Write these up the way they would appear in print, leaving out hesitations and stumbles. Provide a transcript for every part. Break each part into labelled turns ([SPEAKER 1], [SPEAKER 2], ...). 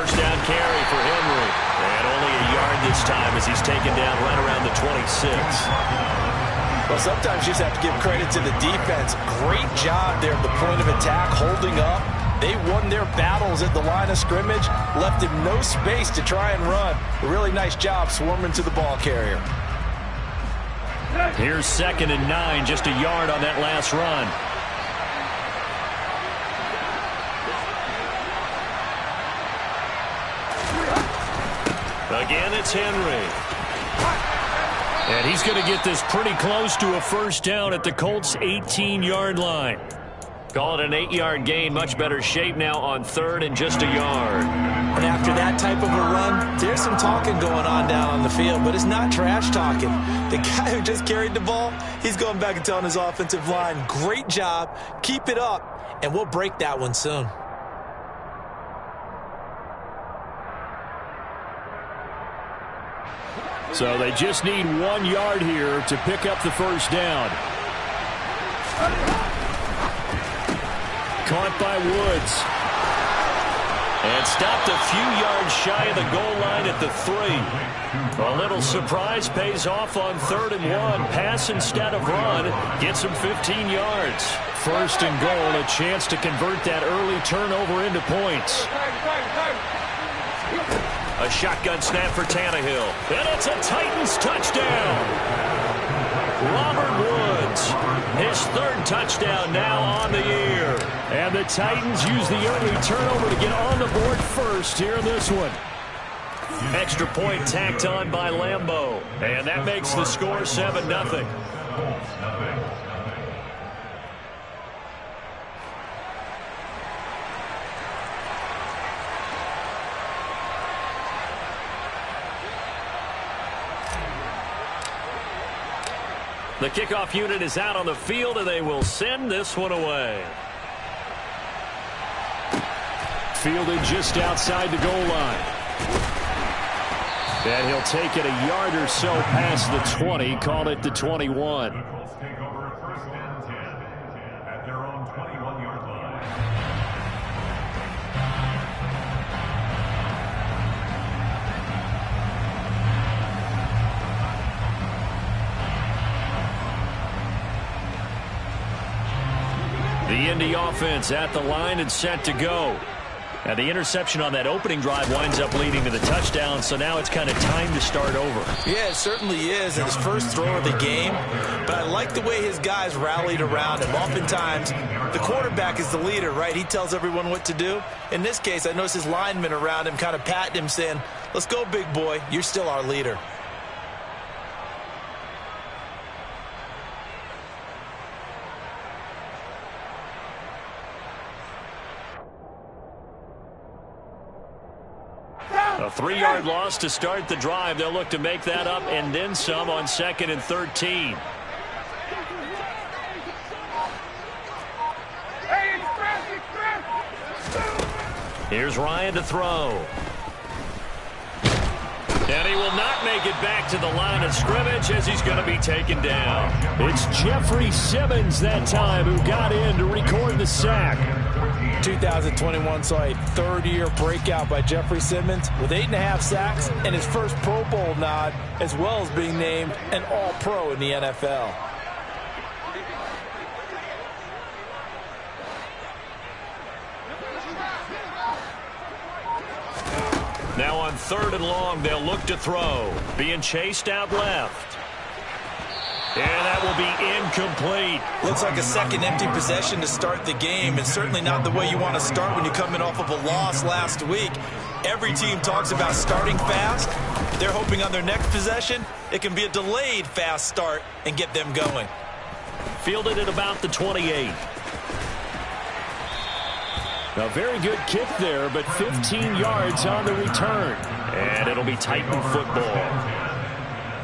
[SPEAKER 1] first down carry for Henry. And only a yard this time as he's taken down right around the 26.
[SPEAKER 2] Well, sometimes you just have to give credit to the defense. Great job there at the point of attack, holding up. They won their battles at the line of scrimmage, left him no space to try and run. A really nice job swarming to the ball carrier.
[SPEAKER 1] Here's 2nd and 9, just a yard on that last run. Again, it's Henry. And he's going to get this pretty close to a first down at the Colts' 18-yard line. Call it an 8-yard gain. Much better shape now on 3rd and just a yard.
[SPEAKER 2] And after that type of a run, there's some talking going on down on the field, but it's not trash talking. The guy who just carried the ball, he's going back and telling his offensive line, great job, keep it up, and we'll break that one soon.
[SPEAKER 1] So they just need 1 yard here to pick up the first down. Caught by Woods. And stopped a few yards shy of the goal line at the 3. A little surprise pays off on 3rd and 1. Pass instead of run. Gets him 15 yards. 1st and goal, a chance to convert that early turnover into points. A shotgun snap for Tannehill. And it's a Titans touchdown. Robert Woods, his 3rd touchdown now on the year. And the Titans use the early turnover to get on the board first here in this one. Extra point tacked on by Lambeau. And that makes the score 7-0. The kickoff unit is out on the field, and they will send this one away. Fielded just outside the goal line. And he'll take it a yard or so past the 20, call it the 21. The Indy offense at the line and set to go. And the interception on that opening drive winds up leading to the touchdown, so now it's kind of time to start over.
[SPEAKER 2] Yeah, it certainly is, in his first throw of the game. But I like the way his guys rallied around him. Oftentimes, the quarterback is the leader, right? He tells everyone what to do. In this case, I noticed his linemen around him kind of patting him, saying, let's go, big boy. You're still our leader.
[SPEAKER 1] A 3-yard loss to start the drive. They'll look to make that up and then some on 2nd and 13. Here's Ryan to throw. And he will not make it back to the line of scrimmage as he's going to be taken down. It's Jeffrey Simmons that time who got in to record the sack.
[SPEAKER 2] 2021 saw a 3rd-year breakout by Jeffrey Simmons with 8.5 sacks and his first Pro Bowl nod, as well as being named an All-Pro in the NFL.
[SPEAKER 1] Now on 3rd and long, they'll look to throw. Being chased out left. And that will be incomplete.
[SPEAKER 2] Looks like a second empty possession to start the game, and certainly not the way you want to start when you're coming off of a loss last week. Every team talks about starting fast. They're hoping on their next possession, it can be a delayed fast start and get them going.
[SPEAKER 1] Fielded at about the 28. A very good kick there, but 15 yards on the return. And it'll be Titan football.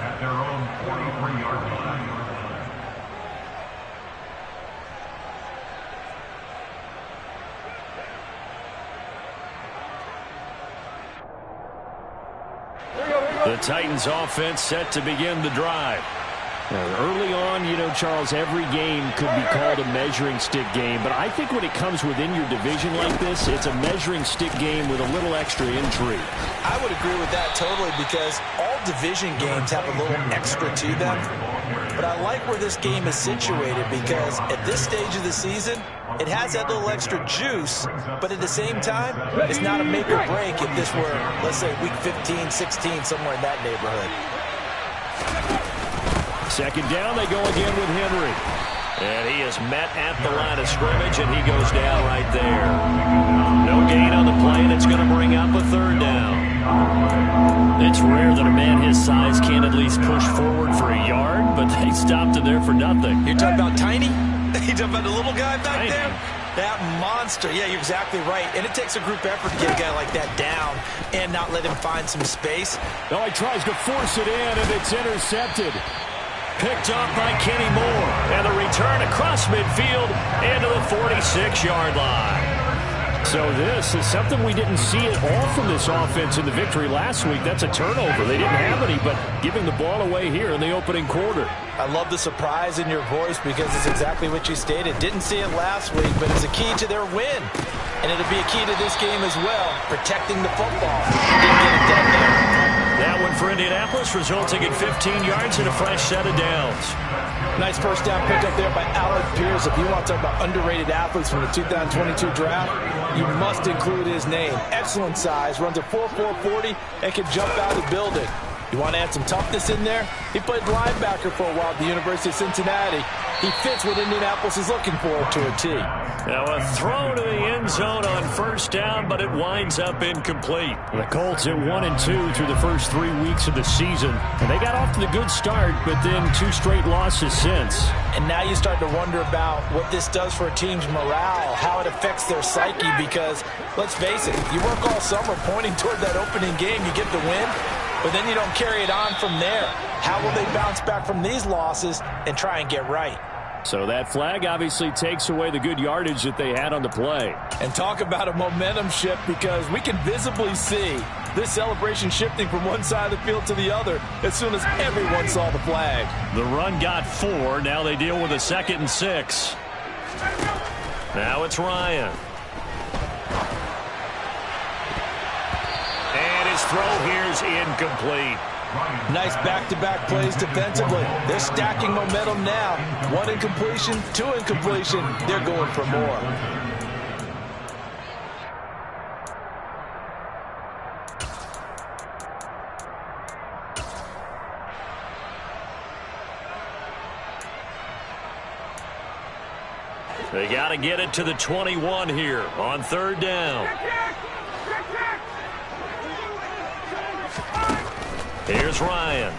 [SPEAKER 1] At their own 43-yard line. The Titans offense set to begin the drive. Early on, Charles, every game could be called a measuring stick game. But I think when it comes within your division like this, it's a measuring stick game with a little extra intrigue.
[SPEAKER 2] I would agree with that totally because all division games have a little extra to them. But I like where this game is situated because at this stage of the season, it has that little extra juice. But at the same time, it's not a make or break if this were, let's say, week 15, 16, somewhere in that neighborhood.
[SPEAKER 1] Second down, they go again with Henry. And he is met at the line of scrimmage, and he goes down right there. No gain on the play, and it's going to bring up a third down. It's rare that a man his size can't at least push forward for a yard, but they stopped him there for nothing.
[SPEAKER 2] You're talking about Tiny? You're talking about the little guy back
[SPEAKER 1] Tiny.
[SPEAKER 2] there? That monster. Yeah, you're exactly right. And it takes a group effort to get a guy like that down and not let him find some space.
[SPEAKER 1] No, he tries to force it in, and it's intercepted. Picked up by Kenny Moore. And the return across midfield into the 46-yard line. So this is something we didn't see at all from this offense in the victory last week. That's a turnover. They didn't have any, but giving the ball away here in the opening quarter.
[SPEAKER 2] I love the surprise in your voice because it's exactly what you stated. Didn't see it last week, but it's a key to their win. And it'll be a key to this game as well, protecting the football. Didn't get it done there.
[SPEAKER 1] That one for Indianapolis, resulting in 15 yards and a fresh set of downs.
[SPEAKER 2] Nice first down pickup there by Alec Pierce. If you want to talk about underrated athletes from the 2022 draft, you must include his name. Excellent size, runs a 4.4 40, and can jump out of the building. You want to add some toughness in there? He played linebacker for a while at the University of Cincinnati. He fits what Indianapolis is looking for to a T.
[SPEAKER 1] Now a throw to the end zone on first down, but it winds up incomplete. The Colts at 1-2 through the first 3 weeks of the season. And they got off to the good start, but then 2 straight losses since.
[SPEAKER 2] And now you start to wonder about what this does for a team's morale, how it affects their psyche, because let's face it, you work all summer pointing toward that opening game, you get the win, but then you don't carry it on from there. How will they bounce back from these losses and try and get right?
[SPEAKER 1] So that flag obviously takes away the good yardage that they had on the play.
[SPEAKER 2] And talk about a momentum shift, because we can visibly see this celebration shifting from one side of the field to the other as soon as everyone saw the flag.
[SPEAKER 1] The run got 4. Now they deal with a 2nd and 6. Now it's Ryan. And his throw here is incomplete.
[SPEAKER 2] Nice back-to-back plays defensively. They're stacking momentum now. 1 incompletion, 2 incompletion. They're going for more.
[SPEAKER 1] They got to get it to the 21 here on third down. Here's Ryan.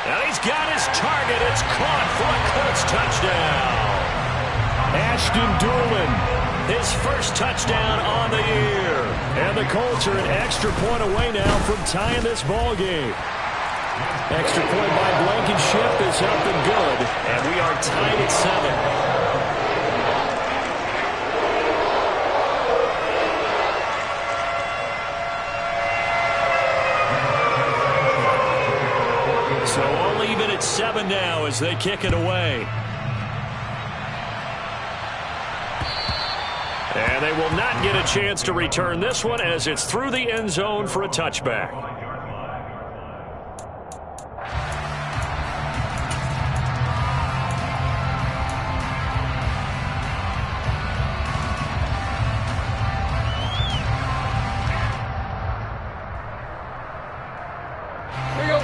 [SPEAKER 1] And he's got his target. It's caught for a Colts touchdown. Ashton Doolin, his first touchdown on the year. And the Colts are an extra point away now from tying this ball game. Extra point by Blankenship is up and good. And we are tied at 7. So only even at 7 now as they kick it away. And they will not get a chance to return this one as it's through the end zone for a touchback.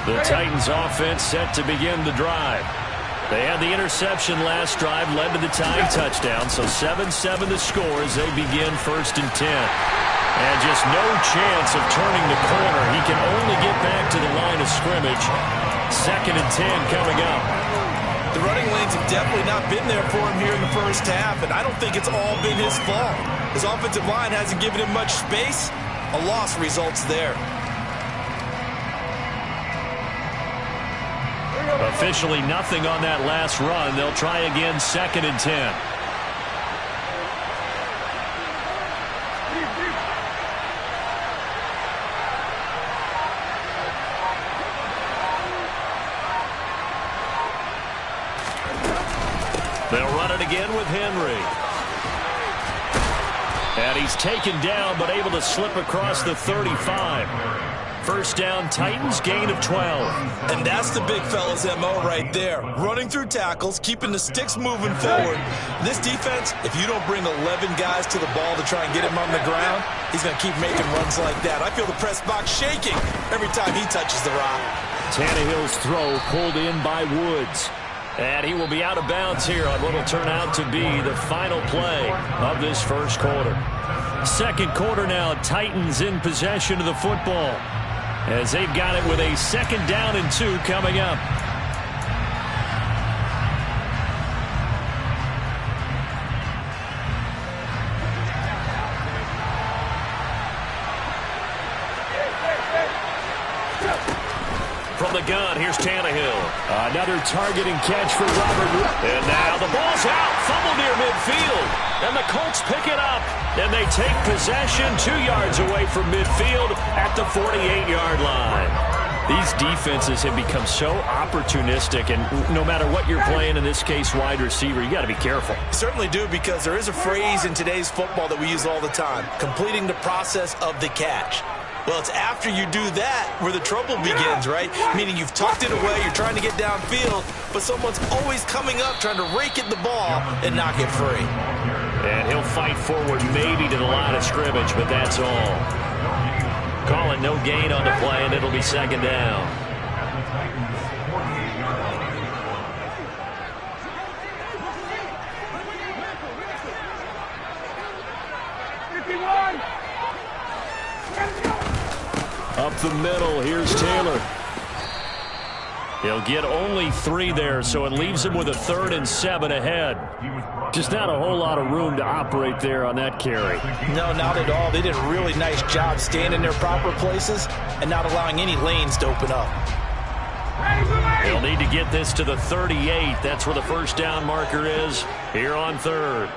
[SPEAKER 1] The Titans offense set to begin the drive. They had the interception last drive, led to the tying touchdown, so 7-7 the score as they begin 1st and 10. And just no chance of turning the corner. He can only get back to the line of scrimmage. 2nd and 10 coming up.
[SPEAKER 2] The running lanes have definitely not been there for him here in the first half, and I don't think it's all been his fault. His offensive line hasn't given him much space. A loss results there.
[SPEAKER 1] Officially nothing on that last run. They'll try again 2nd and 10. They'll run it again with Henry. And he's taken down, but able to slip across the 35. First down, Titans, gain of 12.
[SPEAKER 2] And that's the big fella's MO right there. Running through tackles, keeping the sticks moving forward. This defense, if you don't bring 11 guys to the ball to try and get him on the ground, he's going to keep making runs like that. I feel the press box shaking every time he touches the rock.
[SPEAKER 1] Tannehill's throw pulled in by Woods. And he will be out of bounds here on what will turn out to be the final play of this first quarter. Second quarter now, Titans in possession of the football, as they've got it with a second down and 2 coming up. From the gun, here's Tannehill. Another targeting catch for Robert. And now the ball's out. Fumble near midfield. And the Colts pick it up. And they take possession 2 yards away from midfield at the 48-yard line. These defenses have become so opportunistic, and no matter what you're playing, in this case wide receiver, you got to be careful.
[SPEAKER 2] Certainly do, because there is a phrase in today's football that we use all the time: completing the process of the catch. Well, it's after you do that where the trouble begins, right? Meaning you've tucked it away, you're trying to get downfield, but someone's always coming up trying to rake at the ball and knock it free.
[SPEAKER 1] And he'll fight forward maybe to the line of scrimmage, but that's all. Calling no gain on the play, and it'll be second down. Up the middle, here's Taylor. He'll get only 3 there, so it leaves him with a 3rd and 7 ahead. Just not a whole lot of room to operate there on that carry.
[SPEAKER 2] No, not at all. They did a really nice job staying in their proper places and not allowing any lanes to open up.
[SPEAKER 1] They'll need to get this to the 38. That's where the first down marker is here on 3rd.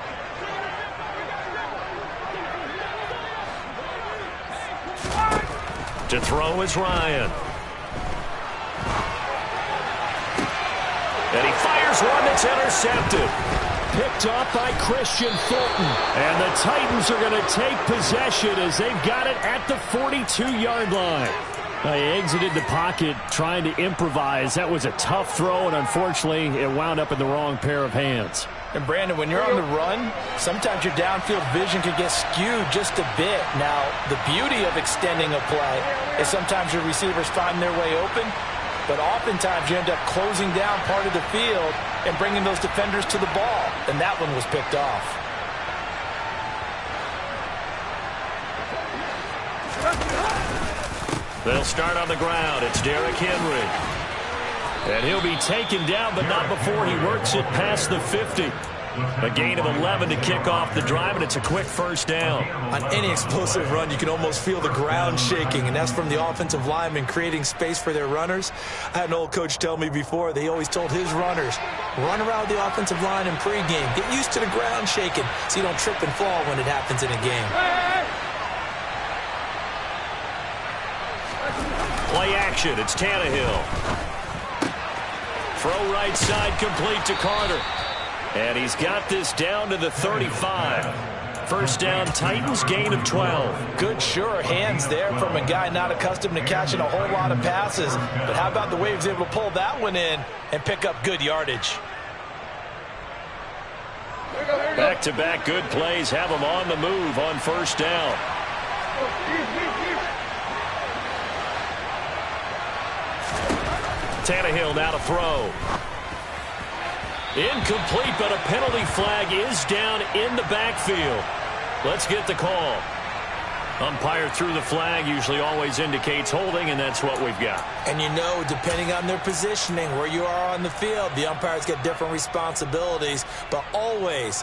[SPEAKER 1] To throw is Ryan. And he fires one that's intercepted. Picked off by Christian Fulton. And the Titans are going to take possession as they've got it at the 42-yard line. They exited the pocket trying to improvise. That was a tough throw, and unfortunately, it wound up in the wrong pair of hands.
[SPEAKER 2] And, Brandon, when you're on the run, sometimes your downfield vision can get skewed just a bit. Now, the beauty of extending a play is sometimes your receivers find their way open, but oftentimes you end up closing down part of the field and bringing those defenders to the ball, and that one was picked off.
[SPEAKER 1] They'll start on the ground. It's Derrick Henry. And he'll be taken down, but not before he works it past the 50. A gain of 11 to kick off the drive, and it's a quick first down.
[SPEAKER 2] On any explosive run, you can almost feel the ground shaking, and that's from the offensive linemen creating space for their runners. I had an old coach tell me before, they always told his runners, run around the offensive line in pregame. Get used to the ground shaking so you don't trip and fall when it happens in a game.
[SPEAKER 1] Play action. It's Tannehill. Throw right side complete to Carter. And he's got this down to the 35. First down, Titans, gain of 12.
[SPEAKER 2] Good, sure hands there from a guy not accustomed to catching a whole lot of passes. But how about the way he was able to pull that one in and pick up good yardage?
[SPEAKER 1] Back-to-back good plays have him on the move on first down. Tannehill now to throw. Incomplete, but a penalty flag is down in the backfield. Let's get the call. Umpire threw the flag, usually always indicates holding, and that's what we've got.
[SPEAKER 2] And you know, depending on their positioning, where you are on the field, the umpires get different responsibilities, but always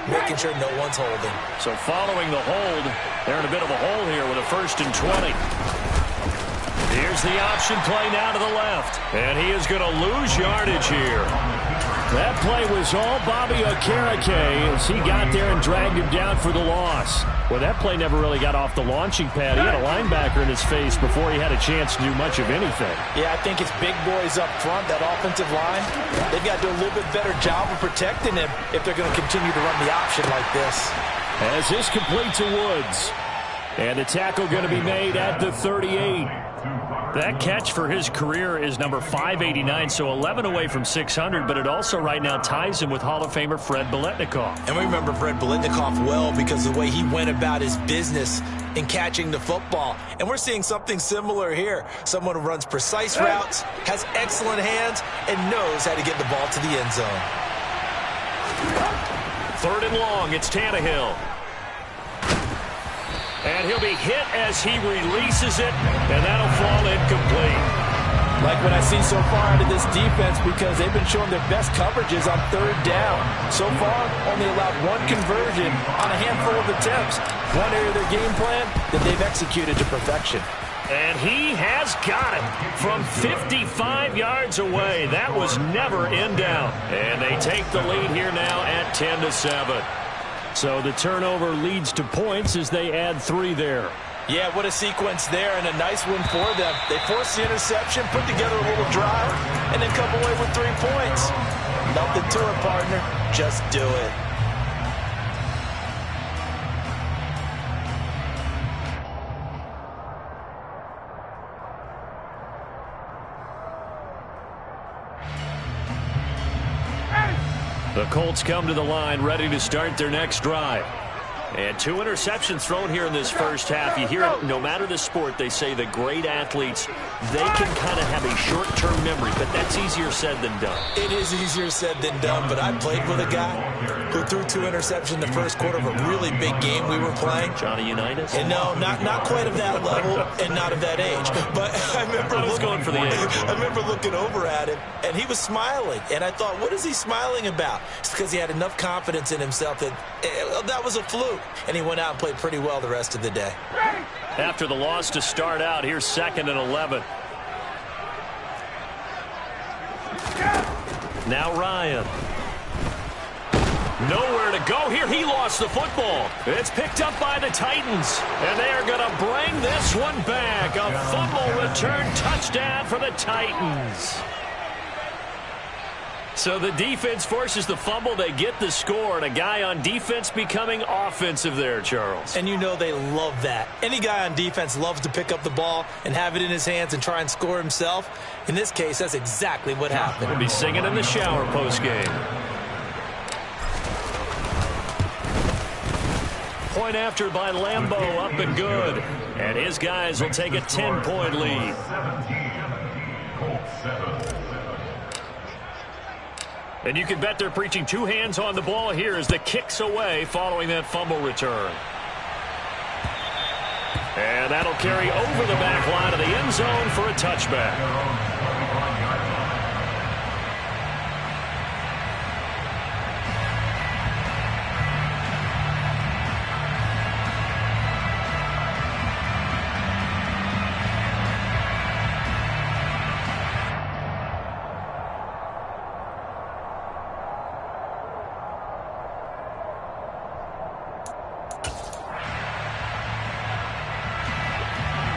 [SPEAKER 2] making sure no one's holding.
[SPEAKER 1] So following the hold, they're in a bit of a hole here with a 1st and 20. Here's Here's the option play now to the left. And he is going to lose yardage here. That play was all Bobby Okereke as he got there and dragged him down for the loss. Well, that play never really got off the launching pad. He had a linebacker in his face before he had a chance to do much of anything.
[SPEAKER 2] Yeah, I think it's big boys up front, that offensive line. They've got to do a little bit better job of protecting him if they're going to continue to run the option like this.
[SPEAKER 1] As this complete to Woods. And the tackle going to be made at the 38. That catch for his career is number 589, so 11 away from 600, but it also right now ties him with Hall of Famer Fred Biletnikoff.
[SPEAKER 2] And we remember Fred Biletnikoff well because of the way he went about his business in catching the football. And we're seeing something similar here. Someone who runs precise routes, has excellent hands, and knows how to get the ball to the end zone.
[SPEAKER 1] 3rd and long, it's Tannehill. And he'll be hit as he releases it, and that'll fall incomplete.
[SPEAKER 2] Like what I see so far out of this defense because they've been showing their best coverages on 3rd down. So far, only allowed 1 conversion on a handful of attempts. One area of their game plan that they've executed to perfection.
[SPEAKER 1] And he has got it from 55 yards away. That was never in doubt. And they take the lead here now at 10-7. So the turnover leads to points as they add 3 there.
[SPEAKER 2] Yeah, what a sequence there and a nice one for them. They forced the interception, put together a little drive, and then come away with 3 points. Nothing to it, partner. Just do it.
[SPEAKER 1] The Colts come to the line ready to start their next drive. And 2 interceptions thrown here in this first half. You hear it, no matter the sport, they say the great athletes, they can kind of have a short-term memory, but that's easier said than done.
[SPEAKER 2] It is easier said than done, but I played with a guy who threw 2 interceptions in the first quarter of a really big game we were playing.
[SPEAKER 1] Johnny Unitas?
[SPEAKER 2] And no, not quite of that level and not of that age. But I remember
[SPEAKER 1] going for the age.
[SPEAKER 2] I remember looking over at him, and he was smiling. And I thought, what is he smiling about? It's because he had enough confidence in himself that that was a fluke. And he went out and played pretty well the rest of the day.
[SPEAKER 1] After the loss to start out, here's 2nd and 11. Now Ryan. Nowhere to go here. He lost the football. It's picked up by the Titans. And they are going to bring this one back. A fumble return touchdown for the Titans. So the defense forces the fumble. They get the score. And a guy on defense becoming offensive there, Charles.
[SPEAKER 2] And you know they love that. Any guy on defense loves to pick up the ball and have it in his hands and try and score himself. In this case, that's exactly what happened.
[SPEAKER 1] He'll be singing in the shower postgame. Point after by Lambeau, up and good. And his guys will take a 10-point lead. And you can bet they're preaching 2 hands on the ball here as the kick's away following that fumble return. And that'll carry over the back line of the end zone for a touchback.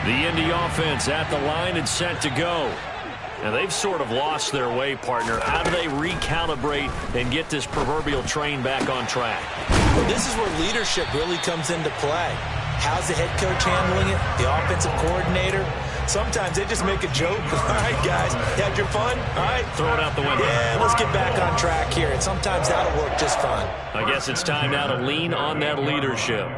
[SPEAKER 1] The Indy offense at the line and set to go. Now they've sort of lost their way, partner. How do they recalibrate and get this proverbial train back on track?
[SPEAKER 2] Well, this is where leadership really comes into play. How's the head coach handling it? The offensive coordinator? Sometimes they just make a joke. All right, guys, you had your fun? All right.
[SPEAKER 1] Throw it out the window.
[SPEAKER 2] Yeah, let's get back on track here. And sometimes that'll work just fine.
[SPEAKER 1] I guess it's time now to lean on that leadership.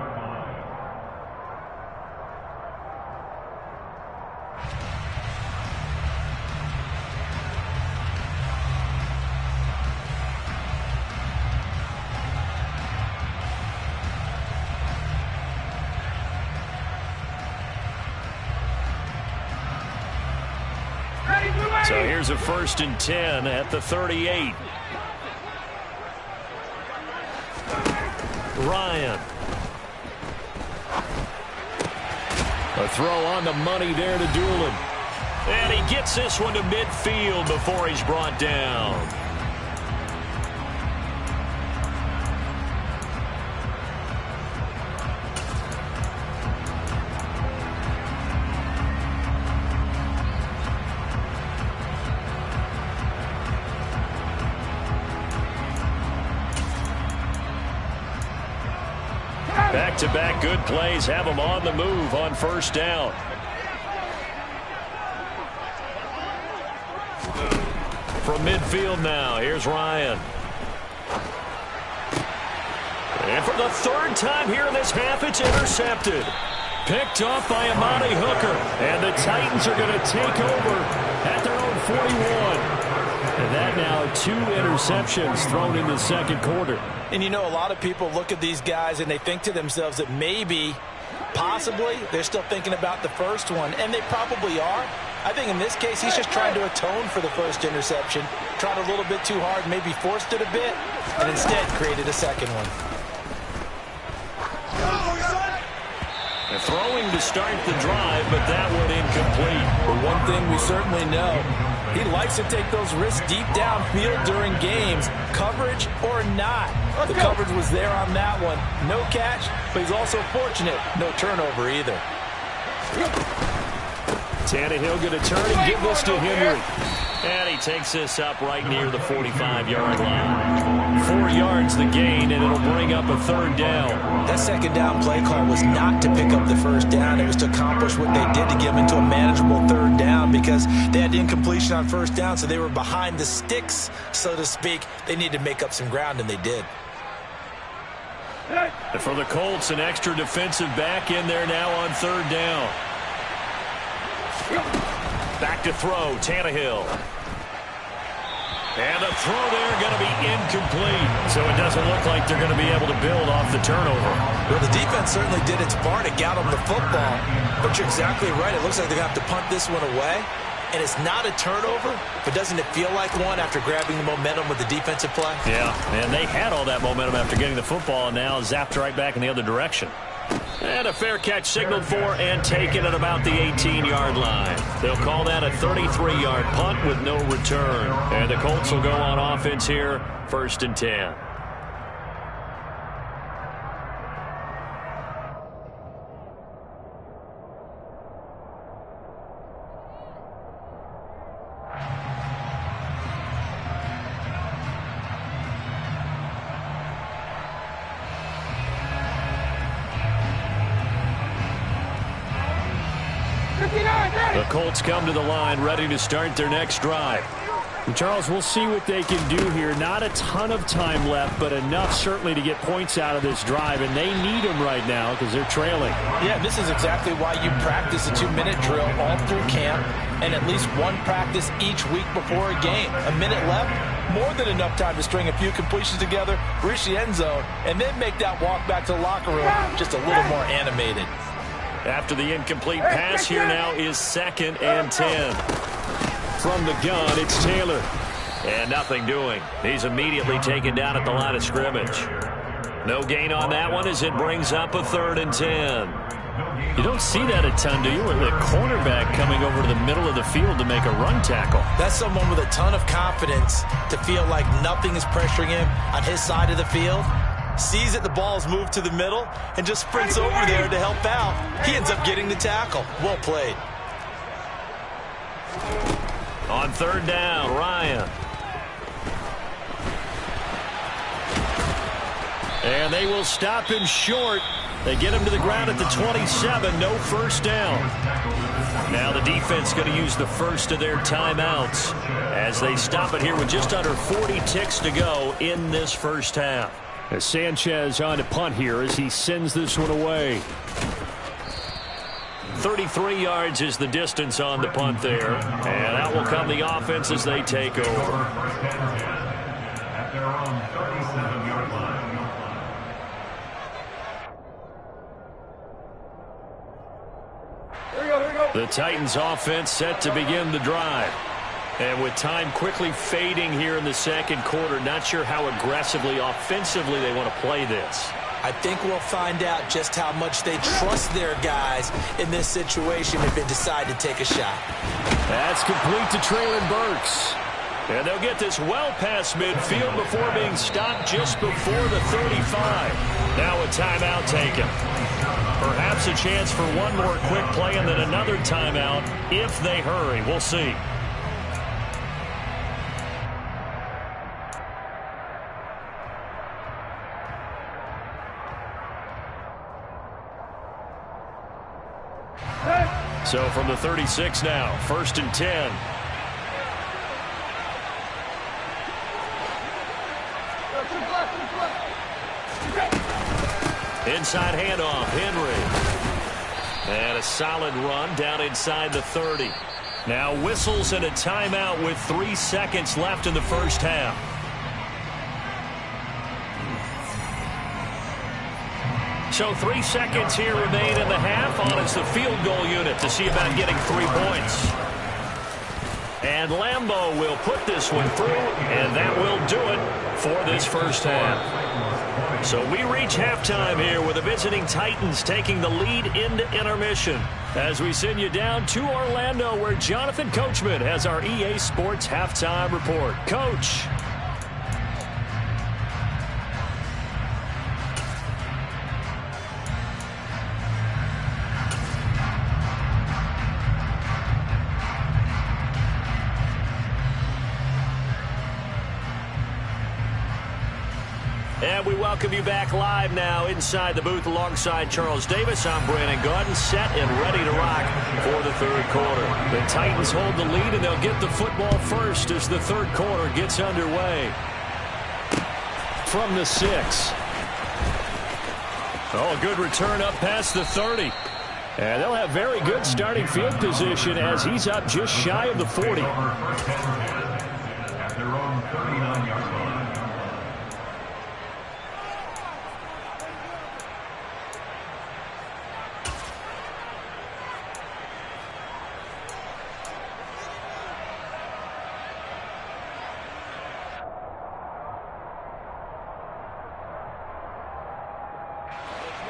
[SPEAKER 1] So here's a 1st and 10 at the 38. Ryan. A throw on the money there to Doolin. And he gets this one to midfield before he's brought down. Back-to-back good plays have him on the move on first down. From midfield now, here's Ryan. And for the third time here in this half, it's intercepted. Picked off by Amani Hooker. And the Titans are going to take over at their own 41. And that now 2 interceptions thrown in the second quarter.
[SPEAKER 2] And you know, a lot of people look at these guys and they think to themselves that maybe, possibly, they're still thinking about the first one. And they probably are. I think in this case, he's just trying to atone for the first interception. Tried a little bit too hard, maybe forced it a bit, and instead created a second one.
[SPEAKER 1] And throwing to start the drive, but that one incomplete.
[SPEAKER 2] But one thing we certainly know, he likes to take those risks deep downfield during games, coverage or not. The coverage was there on that one. No catch, but he's also fortunate. No turnover either.
[SPEAKER 1] Tannehill going to turn and give this to Henry. And he takes this up right near the 45-yard line. 4 yards the gain, and it'll bring up a third down.
[SPEAKER 2] That second down play call was not to pick up the first down. It was to accomplish what they did to get them into a manageable third down because they had incompletion on first down, so they were behind the sticks, so to speak. They needed to make up some ground, and they did.
[SPEAKER 1] And for the Colts, an extra defensive back in there now on third down. Back to throw, Tannehill. And the throw there going to be incomplete. So it doesn't look like they're going to be able to build off the turnover.
[SPEAKER 2] Well, the defense certainly did its part to get them the football. But you're exactly right. It looks like they're going to have to punt this one away. And it's not a turnover, but doesn't it feel like one after grabbing the momentum with the defensive play?
[SPEAKER 1] Yeah, and they had all that momentum after getting the football and now zapped right back in the other direction. And a fair catch signaled for and taken at about the 18-yard line. They'll call that a 33-yard punt with no return. And the Colts will go on offense here, 1st and 10. The Colts come to the line ready to start their next drive.
[SPEAKER 3] And Charles, we'll see what they can do here. Not a ton of time left, but enough certainly to get points out of this drive, and they need them right now because they're trailing.
[SPEAKER 2] Yeah, this is exactly why you practice a 2-minute drill all through camp and at least one practice each week before a game. A minute left, more than enough time to string a few completions together, reach the end zone, and then make that walk back to the locker room just a little more animated.
[SPEAKER 1] After the incomplete pass, here now is 2nd and 10. From the gun, it's Taylor. And nothing doing. He's immediately taken down at the line of scrimmage. No gain on that one as it brings up a 3rd and 10.
[SPEAKER 3] You don't see that a ton, do you? With the cornerback coming over to the middle of the field to make a run tackle.
[SPEAKER 2] That's someone with a ton of confidence to feel like nothing is pressuring him on his side of the field. Sees that the ball's moved to the middle and just sprints over there to help out. He ends up getting the tackle. Well played.
[SPEAKER 1] On 3rd down, Ryan. And they will stop him short. They get him to the ground at the 27. No first down. Now the defense going to use the first of their timeouts as they stop it here with just under 40 ticks to go in this first half.
[SPEAKER 3] As Sanchez on to punt here as he sends this one away.
[SPEAKER 1] 33 yards is the distance on the punt there. And out will come the offense as they take over. The Titans offense set to begin the drive. And with time quickly fading here in the second quarter, not sure how aggressively, offensively they want to play this.
[SPEAKER 2] I think we'll find out just how much they trust their guys in this situation if they decide to take a shot.
[SPEAKER 3] That's complete to Traylon Burks. And they'll get this well past midfield before being stopped just before the 35. Now a timeout taken. Perhaps a chance for one more quick play and then another timeout if they hurry. We'll see. So from the 36 now, 1st and 10. Inside handoff, Henry. And a solid run down inside the 30. Now whistles and a timeout with 3 seconds left in the first half. So 3 seconds here remain in the half. On is the field goal unit to see about getting 3 points. And Lambeau will put this one through, and that will do it for this first half. So we reach halftime here with the visiting Titans taking the lead into intermission. As we send you down to Orlando, where Jonathan Coachman has our EA Sports halftime report. Coach. And we welcome you back live now inside the booth alongside Charles Davis. I'm Brandon Gaudin, set and ready to rock for the third quarter. The Titans hold the lead, and they'll get the football first as the third quarter gets underway. From the 6. Oh, a good return up past the 30. And they'll have very good starting field position as he's up just shy of the 40.
[SPEAKER 4] At their own 39-yard line.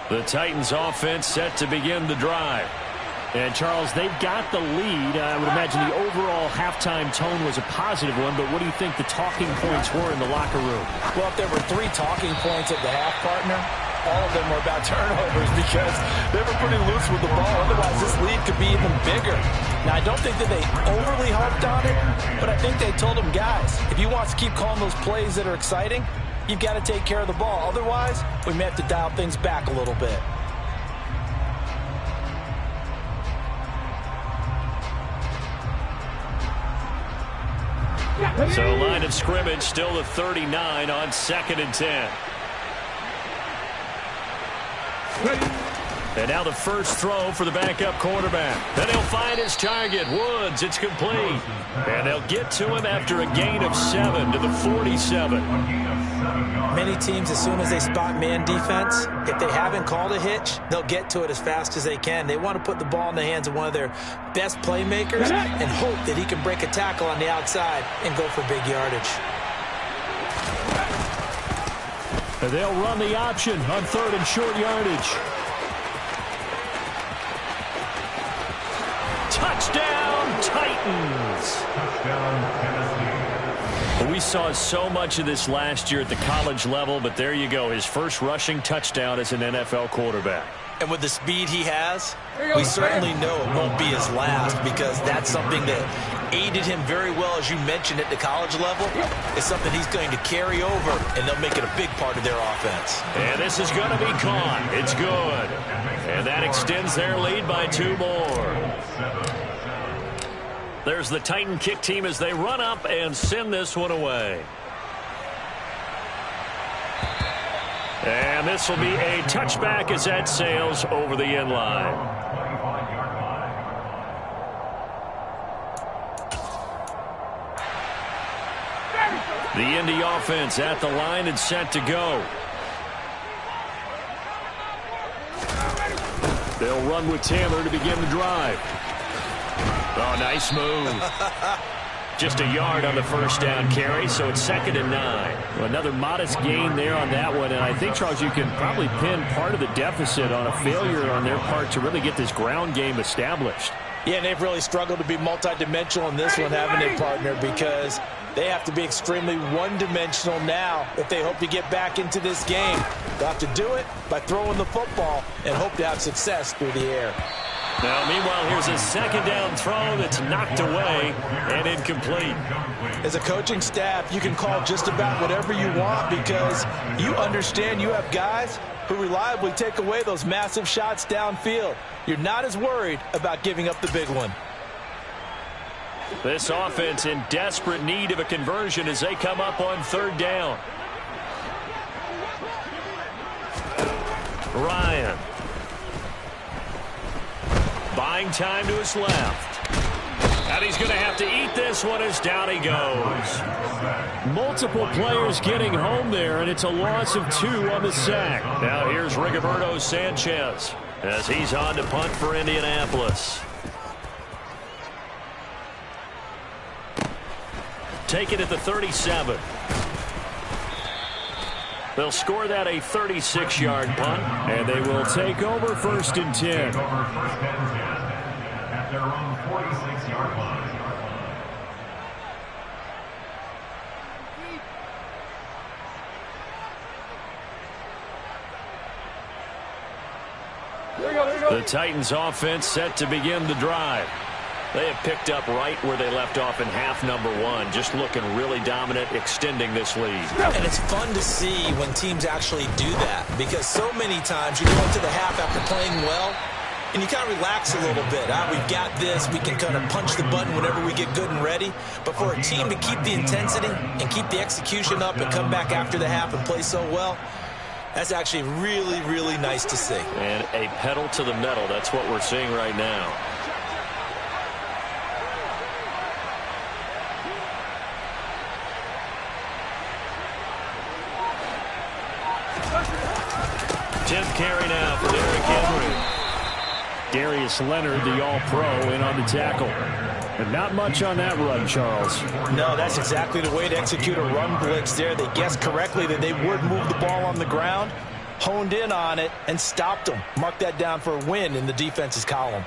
[SPEAKER 3] The Titans offense set to begin the drive. And, Charles, they've got the lead. I would imagine the overall halftime tone was a positive one, but what do you think the talking points were in the locker room?
[SPEAKER 2] Well, if there were 3 talking points at the half, partner, all of them were about turnovers because they were pretty loose with the ball. Otherwise, this lead could be even bigger. Now, I don't think that they overly harped on it, but I think they told them, guys, if you want to keep calling those plays that are exciting, you've got to take care of the ball. Otherwise, we may have to dial things back a little bit.
[SPEAKER 3] So line of scrimmage still the 39 on 2nd and 10. And now the first throw for the backup quarterback. Then he'll find his target, Woods. It's complete. And they'll get to him after a gain of 7 to the 47.
[SPEAKER 2] Many teams, as soon as they spot man defense, if they haven't called a hitch, they'll get to it as fast as they can. They want to put the ball in the hands of one of their best playmakers and hope that he can break a tackle on the outside and go for big yardage.
[SPEAKER 3] And they'll run the option on 3rd and short yardage. Touchdown, Titans!
[SPEAKER 4] Touchdown, Tennessee.
[SPEAKER 3] We saw so much of this last year at the college level, but there you go, his first rushing touchdown as an NFL quarterback.
[SPEAKER 2] And with the speed he has, we certainly know it won't be his last because that's something that aided him very well, as you mentioned, at the college level. It's something he's going to carry over, and they'll make it a big part of their offense.
[SPEAKER 3] And this is going to be caught. It's good. And that extends their lead by 2 more. There's the Titan kick team as they run up and send this one away. And this will be a touchback as that sails over the end line. The Indy offense at the line and set to go. They'll run with Taylor to begin the drive. Oh, nice move. Just a yard on the first down carry, so it's 2nd and 9.
[SPEAKER 1] Well, another modest gain there on that one, and I think, Charles, you can probably pin part of the deficit on a failure on their part to really get this ground game established.
[SPEAKER 2] Yeah, and they've really struggled to be multidimensional in this one, haven't they, partner? Because they have to be extremely one-dimensional now if they hope to get back into this game. They'll have to do it by throwing the football and hope to have success through the air.
[SPEAKER 3] Now, meanwhile, here's a 2nd down throw that's knocked away and incomplete.
[SPEAKER 2] As a coaching staff, you can call just about whatever you want because you understand you have guys who reliably take away those massive shots downfield. You're not as worried about giving up the big one.
[SPEAKER 3] This offense in desperate need of a conversion as they come up on 3rd down. Ryan. Buying time to his left. And he's going to have to eat this one as down he goes.
[SPEAKER 1] Multiple players getting home there, and it's a loss of 2 on the sack.
[SPEAKER 3] Now here's Rigoberto Sanchez as he's on to punt for Indianapolis. Take it at the 37. They'll score that a 36-yard punt.
[SPEAKER 1] And they will take over 1st and 10.
[SPEAKER 4] At their own 46-yard line.
[SPEAKER 3] The Titans offense set to begin the drive. They have picked up right where they left off in half number 1, just looking really dominant, extending this lead.
[SPEAKER 2] And it's fun to see when teams actually do that because so many times you go into the half after playing well and you kind of relax a little bit. We've got this. We can kind of punch the button whenever we get good and ready. But for a team to keep the intensity and keep the execution up and come back after the half and play so well, that's actually really, really nice to see.
[SPEAKER 3] And a pedal to the metal. That's what we're seeing right now. Tenth carry now for Derrick Henry.
[SPEAKER 1] Darius Leonard, the all-pro, in on the tackle. But not much on that run, Charles.
[SPEAKER 2] No, that's exactly the way to execute a run blitz there. They guessed correctly that they would move the ball on the ground, honed in on it, and stopped them. Mark that down for a win in the defense's column.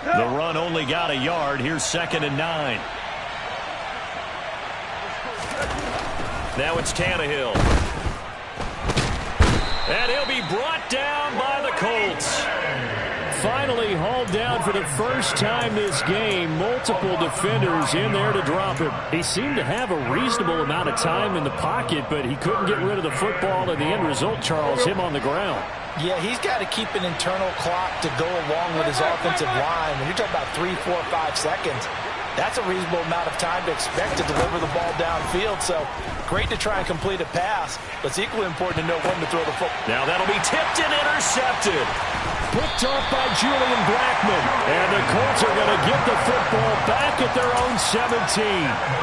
[SPEAKER 3] The run only got a yard. Here's 2nd and 9. Now it's Tannehill. And he'll be brought down by the Colts.
[SPEAKER 1] Finally hauled down for the first time this game. Multiple defenders in there to drop him. He seemed to have a reasonable amount of time in the pocket, but he couldn't get rid of the football, and the end result, Charles, him on the ground.
[SPEAKER 2] Yeah, he's got to keep an internal clock to go along with his offensive line. When you're talking about 3, 4, 5 seconds, that's a reasonable amount of time to expect to deliver the ball downfield. So great to try and complete a pass, but it's equally important to know when to throw the football.
[SPEAKER 3] Now that'll be tipped and intercepted.
[SPEAKER 1] Picked off by Julian Blackman.
[SPEAKER 3] And the Colts are going to get the football back at their own 17.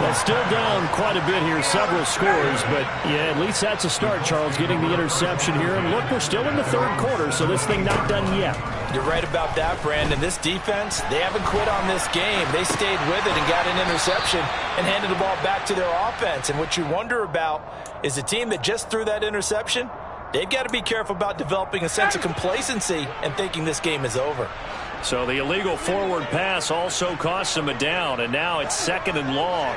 [SPEAKER 1] Well, still down quite a bit here, several scores, but yeah, at least that's a start, Charles, getting the interception here. And look, we're still in the 3rd quarter, so this thing not done yet.
[SPEAKER 2] You're right about that, Brandon. This defense, they haven't quit on this game. They stayed with it and got an interception and handed the ball back to their offense. And what you wonder about is a team that just threw that interception, they've got to be careful about developing a sense of complacency and thinking this game is over.
[SPEAKER 3] So the illegal forward pass also cost them a down, and now it's 2nd and long.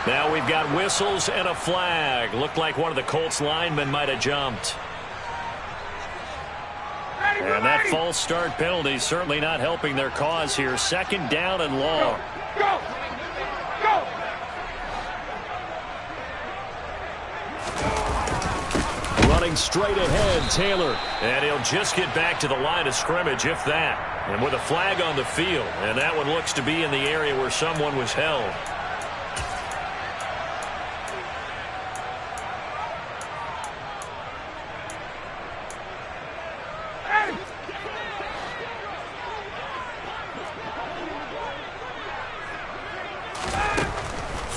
[SPEAKER 3] Now we've got whistles and a flag. Looked like one of the Colts linemen might have jumped. And that false start penalty certainly not helping their cause here. 2nd down and long.
[SPEAKER 4] Go!
[SPEAKER 3] Running straight ahead, Taylor. And he'll just get back to the line of scrimmage, if that. And with a flag on the field. And that one looks to be in the area where someone was held.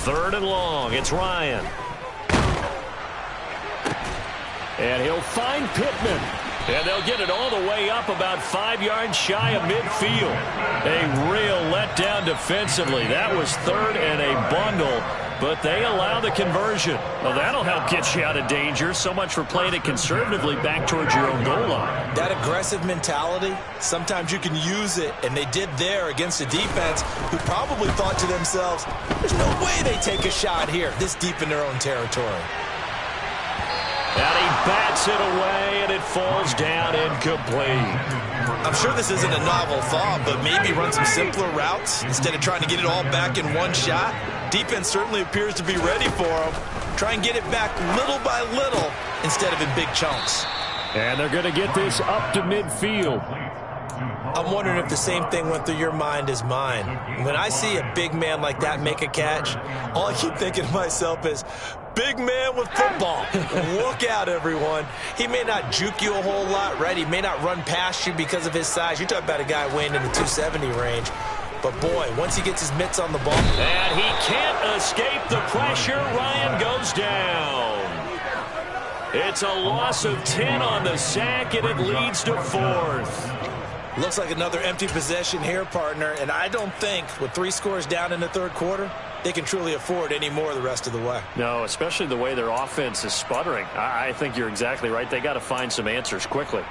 [SPEAKER 3] Third and long. It's Ryan. And he'll find Pittman. And they'll get it all the way up about 5 yards shy of midfield. A real letdown defensively. That was third and a bundle, but they allow the conversion. Well, that'll help get you out of danger. So much for playing it conservatively back towards your own goal line.
[SPEAKER 2] That aggressive mentality, sometimes you can use it, and they did there against a defense who probably thought to themselves, there's no way they take a shot here this deep in their own territory.
[SPEAKER 3] And he bats it away, and it falls down incomplete.
[SPEAKER 2] I'm sure this isn't a novel thought, but maybe run some simpler routes instead of trying to get it all back in one shot. Defense certainly appears to be ready for him. Try and get it back little by little instead of in big chunks.
[SPEAKER 3] And they're going to get this up to midfield.
[SPEAKER 2] I'm wondering if the same thing went through your mind as mine. When I see a big man like that make a catch, all I keep thinking to myself is, big man with football. Look out, everyone. He may not juke you a whole lot, right? He may not run past you because of his size. You're talking about a guy weighing in the 270 range. But, boy, once he gets his mitts on the ball.
[SPEAKER 3] And he can't escape the pressure. Ryan goes down. It's a loss of 10 on the sack, and it leads to fourth.
[SPEAKER 2] Looks like another empty possession here, partner. And I don't think, with 3 scores down in the third quarter, they can truly afford any more the rest of the way.
[SPEAKER 3] No, especially the way their offense is sputtering. I think you're exactly right. They got to find some answers quickly.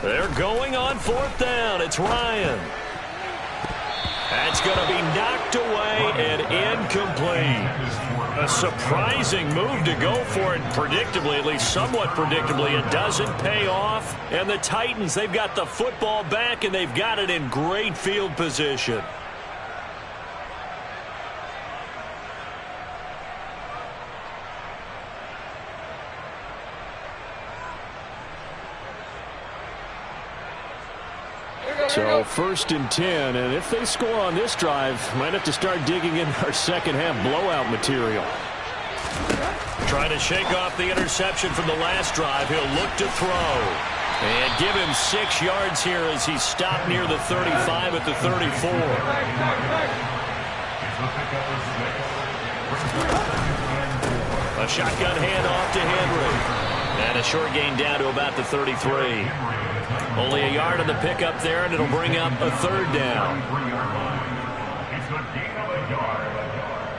[SPEAKER 3] They're going on fourth down. It's Ryan. That's going to be knocked away and incomplete. A surprising move to go for it predictably, at least somewhat predictably. It doesn't pay off. And the Titans, they've got the football back, and they've got it in great field position. So first and 10, and if they score on this drive, might have to start digging in our second half blowout material. Trying to shake off the interception from the last drive. He'll look to throw. And give him 6 yards here as he stopped near the 35 at the 34. A shotgun handoff to Henry. And a short gain down to about the 33. Only a yard on the pickup there, and it'll bring up a third down.
[SPEAKER 4] It's a gain of a yard,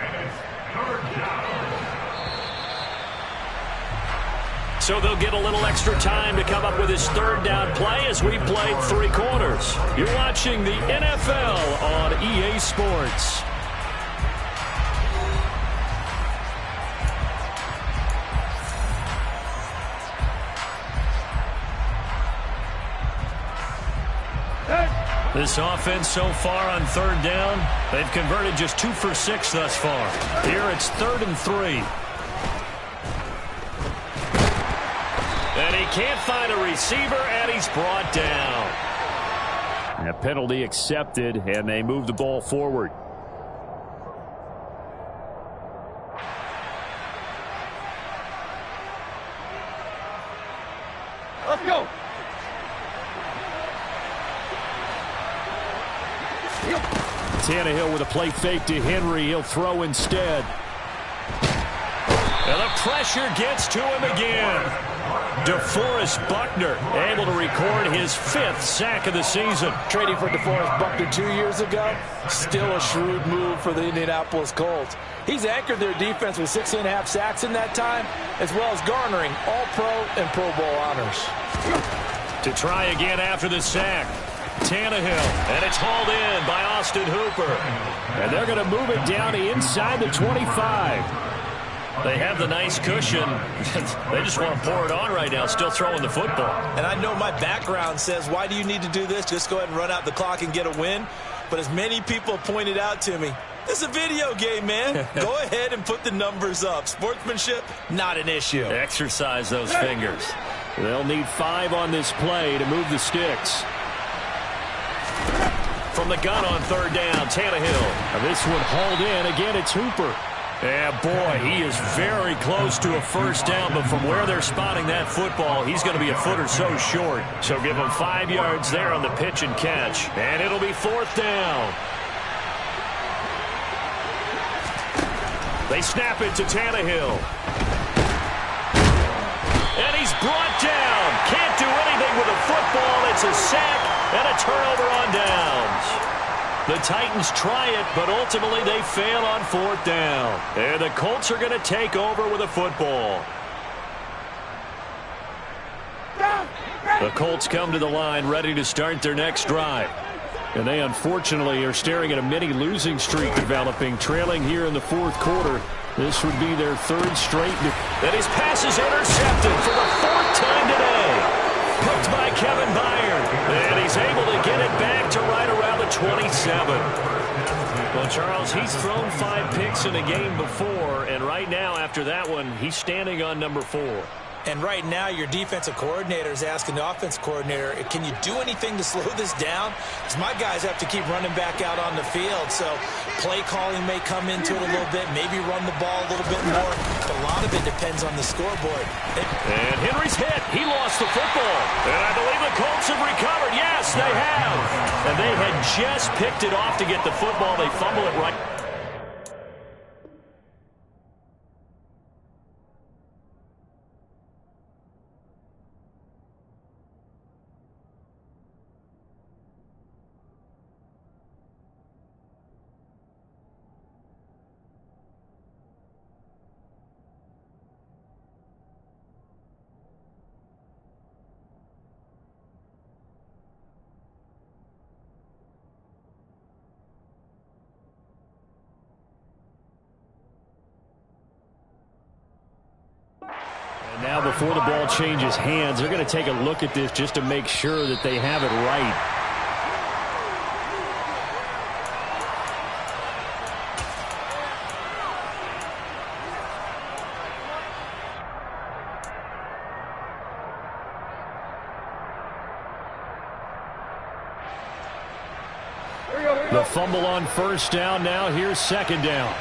[SPEAKER 4] and it's third down.
[SPEAKER 3] So they'll get a little extra time to come up with his third down play as we played 3 quarters. You're watching the NFL on EA Sports. This offense so far on third down, they've converted just 2 for 6 thus far. Here it's 3rd and 3. And he can't find a receiver, and he's brought down. And a penalty accepted, and they move the ball forward.
[SPEAKER 5] Let's go.
[SPEAKER 3] Tannehill with a play fake to Henry. He'll throw instead. And the pressure gets to him again. DeForest Buckner able to record his 5th sack of the season.
[SPEAKER 6] Trading for DeForest Buckner 2 years ago, still a shrewd move for the Indianapolis Colts. He's anchored their defense with 6.5 sacks in that time, as well as garnering All-Pro and Pro Bowl honors.
[SPEAKER 3] To try again after the sack. Tannehill, and it's hauled in by Austin Hooper. And they're going to move it down to inside the 25. They have the nice cushion. They just want to pour it on right now, still throwing the football.
[SPEAKER 2] And I know my background says, why do you need to do this? Just go ahead and run out the clock and get a win. But as many people pointed out to me, this is a video game, man. Go ahead and put the numbers up. Sportsmanship, not an issue.
[SPEAKER 3] Exercise those fingers. They'll need 5 on this play to move the sticks. From the gun on third down, Tannehill. Now this one hauled in. Again, it's Hooper.
[SPEAKER 1] Yeah, boy, he is very close to a first down, but from where they're spotting that football, he's going to be a foot or so short. So give him 5 yards there on the pitch and catch, and it'll be 4th down. They snap it to Tannehill. And he's brought down. Can't do anything with a football. It's a sack and a turnover on downs. The Titans try it, but ultimately they fail on 4th down. And the Colts are going to take over with a football. The Colts come to the line ready to start their next drive. And they unfortunately are staring at a mini losing streak developing, trailing here in the 4th quarter. This would be their 3rd straight.
[SPEAKER 3] And his pass is intercepted for the 4th time today. Hooked by Kevin Byard. And he's able to get it back to right around the 27. Well, Charles, he's thrown 5 picks in a game before, and right now, after that one, he's standing on number 4.
[SPEAKER 2] And right now, your defensive coordinator is asking the offense coordinator, can you do anything to slow this down? Because my guys have to keep running back out on the field. So play calling may come into it a little bit, maybe run the ball a little bit more. But a lot of it depends on the scoreboard.
[SPEAKER 3] And Henry's hit. He lost the football. And I believe the Colts have recovered. Yes, they have. And they had just picked it off to get the football. They fumble it right.
[SPEAKER 1] Now before the ball changes hands, they're going to take a look at this just to make sure that they have it right. The fumble on 1st down. Now here's 2nd down.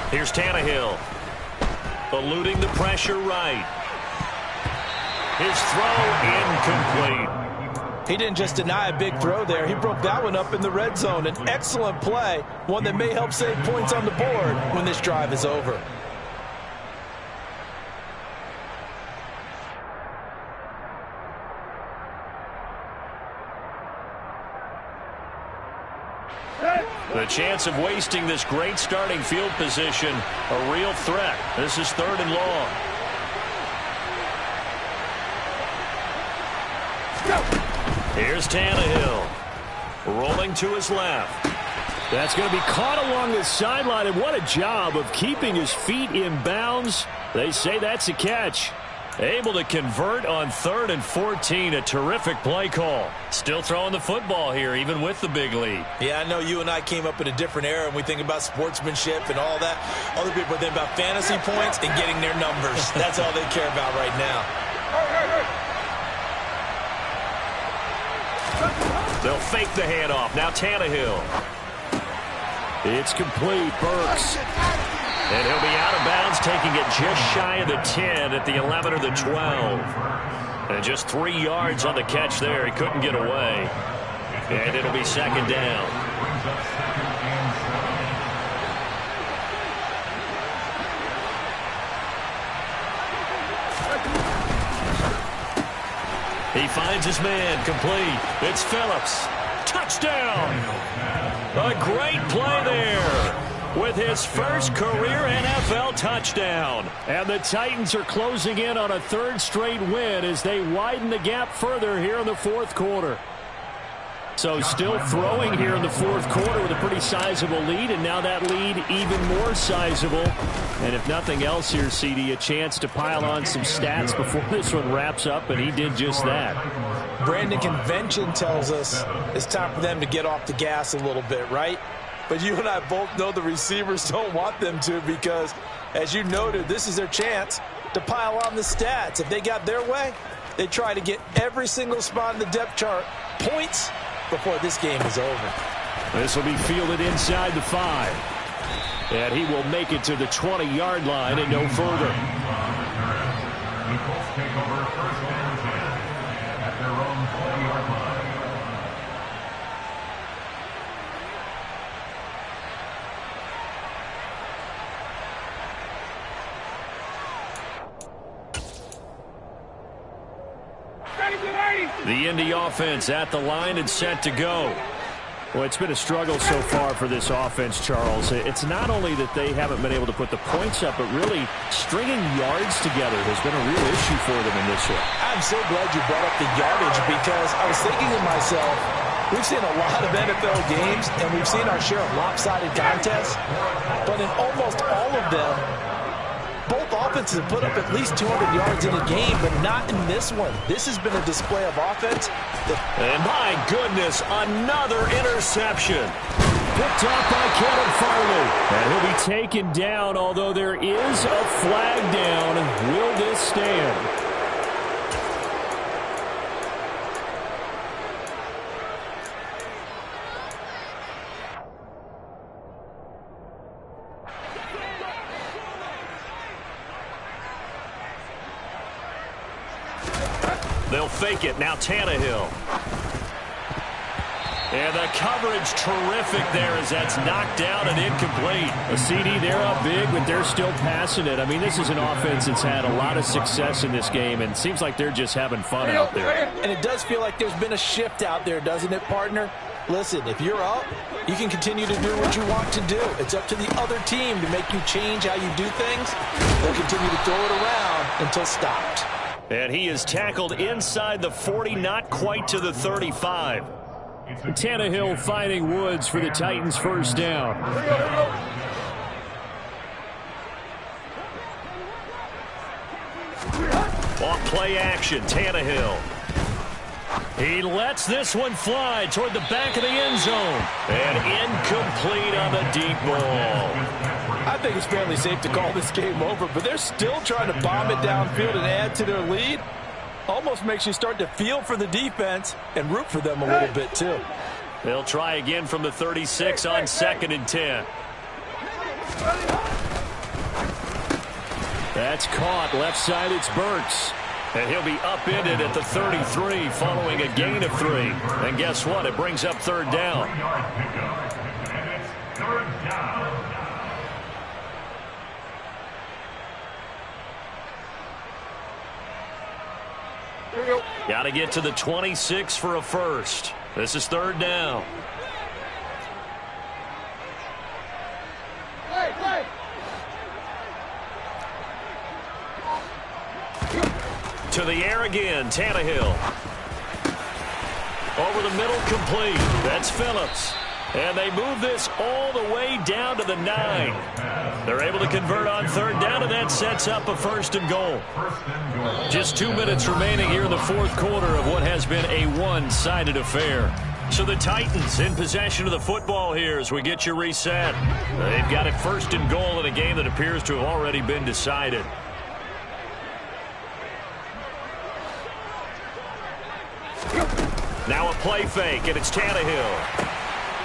[SPEAKER 3] Here's Tannehill. Eluding the pressure right. His throw incomplete.
[SPEAKER 6] He didn't just deny a big throw there. He broke that one up in the red zone. An excellent play, one that may help save points on the board when this drive is over.
[SPEAKER 3] The chance of wasting this great starting field position, a real threat. This is 3rd and long. Here's Tannehill. Rolling to his left.
[SPEAKER 1] That's going to be caught along the sideline, and what a job of keeping his feet in bounds. They say that's a catch. Able to convert on 3rd and 14. A terrific play call. Still throwing the football here, even with the big lead.
[SPEAKER 2] Yeah, I know you and I came up in a different era, and we think about sportsmanship and all that. Other people think about fantasy points and getting their numbers. That's all they care about right now.
[SPEAKER 3] They'll fake the handoff. Now Tannehill.
[SPEAKER 1] It's complete. Burks.
[SPEAKER 3] And he'll be out of bounds, taking it just shy of the 10 at the 11 or the 12. And just 3 yards on the catch there. He couldn't get away. And it'll be 2nd down. He finds his man, complete. It's Phillips. Touchdown! A great play there with his first career NFL touchdown.
[SPEAKER 1] And the Titans are closing in on a 3rd straight win as they widen the gap further here in the 4th quarter. So still throwing here in the 4th quarter with a pretty sizable lead, and now that lead even more sizable. And if nothing else here, CD, a chance to pile on some stats before this one wraps up, and he did just that.
[SPEAKER 6] Brandon, convention tells us it's time for them to get off the gas a little bit, right? But you and I both know the receivers don't want them to because, as you noted, this is their chance to pile on the stats. If they got their way, they try to get every single spot in the depth chart points before this game is over.
[SPEAKER 1] This will be fielded inside the 5. And he will make it to the 20-yard line and no further.
[SPEAKER 4] The Colts take over 1st and 10 at their own 20-yard line.
[SPEAKER 1] The Indy offense at the line and set to go. Well, it's been a struggle so far for this offense, Charles. It's not only that they haven't been able to put the points up, but really stringing yards together has been a real issue for them in this one.
[SPEAKER 6] I'm so glad you brought up the yardage because I was thinking to myself, we've seen a lot of NFL games and we've seen our share of lopsided contests, but in almost all of them, both offenses have put up at least 200 yards in a game, but not in this one. This has been a display of offense.
[SPEAKER 1] And my goodness, another interception. Picked off by Kevin Farley. And he'll be taken down, although there is a flag down. Will this stand? They'll fake it. Now Tannehill. And the coverage terrific there as that's knocked down and incomplete. A CD, they're up big, but they're still passing it. I mean, this is an offense that's had a lot of success in this game, and it seems like they're just having fun out there.
[SPEAKER 6] And it does feel like there's been a shift out there, doesn't it, partner? Listen, if you're up, you can continue to do what you want to do. It's up to the other team to make you change how you do things. They'll continue to throw it around until stopped.
[SPEAKER 1] And he is tackled inside the 40, not quite to the 35. Tannehill finding Woods for the Titans' first down. Off play action, Tannehill. He lets this one fly toward the back of the end zone. And incomplete on the deep ball.
[SPEAKER 6] I think it's fairly safe to call this game over, but they're still trying to bomb it downfield and add to their lead. Almost makes you start to feel for the defense and root for them a little bit, too.
[SPEAKER 1] They'll try again from the 36 on 2nd and 10. That's caught. Left side, it's Burks. And he'll be upended at the 33 following a gain of 3. And guess what? It brings up 3rd down.
[SPEAKER 4] And it's 3rd down.
[SPEAKER 1] Got to get to the 26 for a first. This is 3rd down. To the air again, Tannehill. Over the middle, complete. That's Phillips. And they move this all the way down to the 9. They're able to convert on 3rd down, and that sets up a 1st and goal. Just 2 minutes remaining here in the 4th quarter of what has been a one-sided affair. So the Titans in possession of the football here as we get you reset. They've got it 1st and goal in a game that appears to have already been decided. Now a play fake, and it's Tannehill.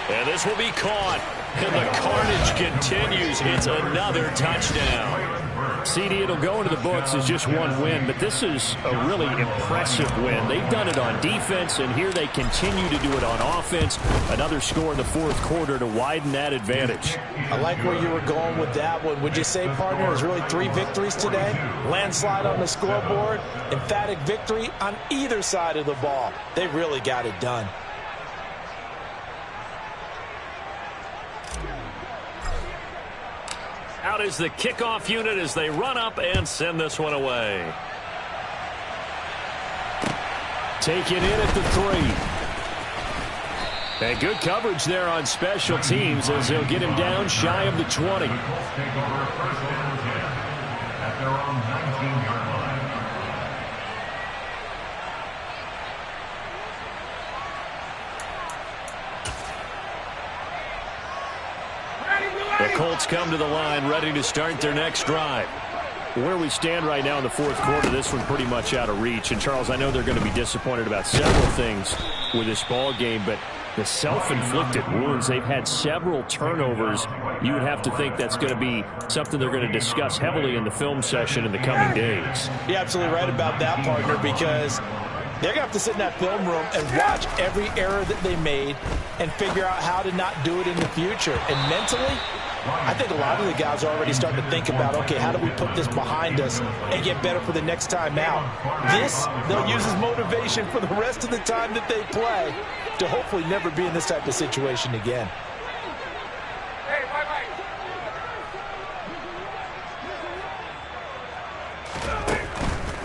[SPEAKER 1] And this will be caught. And the carnage continues. It's another touchdown. CD, it'll go into the books as just one win, but this is a really impressive win. They've done it on defense, and here they continue to do it on offense. Another score in the 4th quarter to widen that advantage.
[SPEAKER 6] I like where you were going with that one. Would you say, partner, there's really 3 victories today? Landslide on the scoreboard, emphatic victory on either side of the ball. They really got it done.
[SPEAKER 1] Out is the kickoff unit as they run up and send this one away. Taken in at the 3. And good coverage there on special teams as they'll get him down shy of the 20.
[SPEAKER 4] Take over 1st and 10 at their own 19-yard line.
[SPEAKER 1] The Colts come to the line ready to start their next drive. Where we stand right now in the 4th quarter, this one pretty much out of reach. And, Charles, I know they're going to be disappointed about several things with this ball game, but
[SPEAKER 3] The self-inflicted wounds, they've had several turnovers. You would have to think that's going to be something they're going to discuss heavily in the film session in the coming days.
[SPEAKER 6] You're absolutely right about that, partner, because they're going to have to sit in that film room and watch every error that they made and figure out how to not do it in the future. And mentally, I think a lot of the guys are already starting to think about, okay, how do we put this behind us and get better for the next time out? This, they'll use as motivation for the rest of the time that they play to hopefully never be in this type of situation again.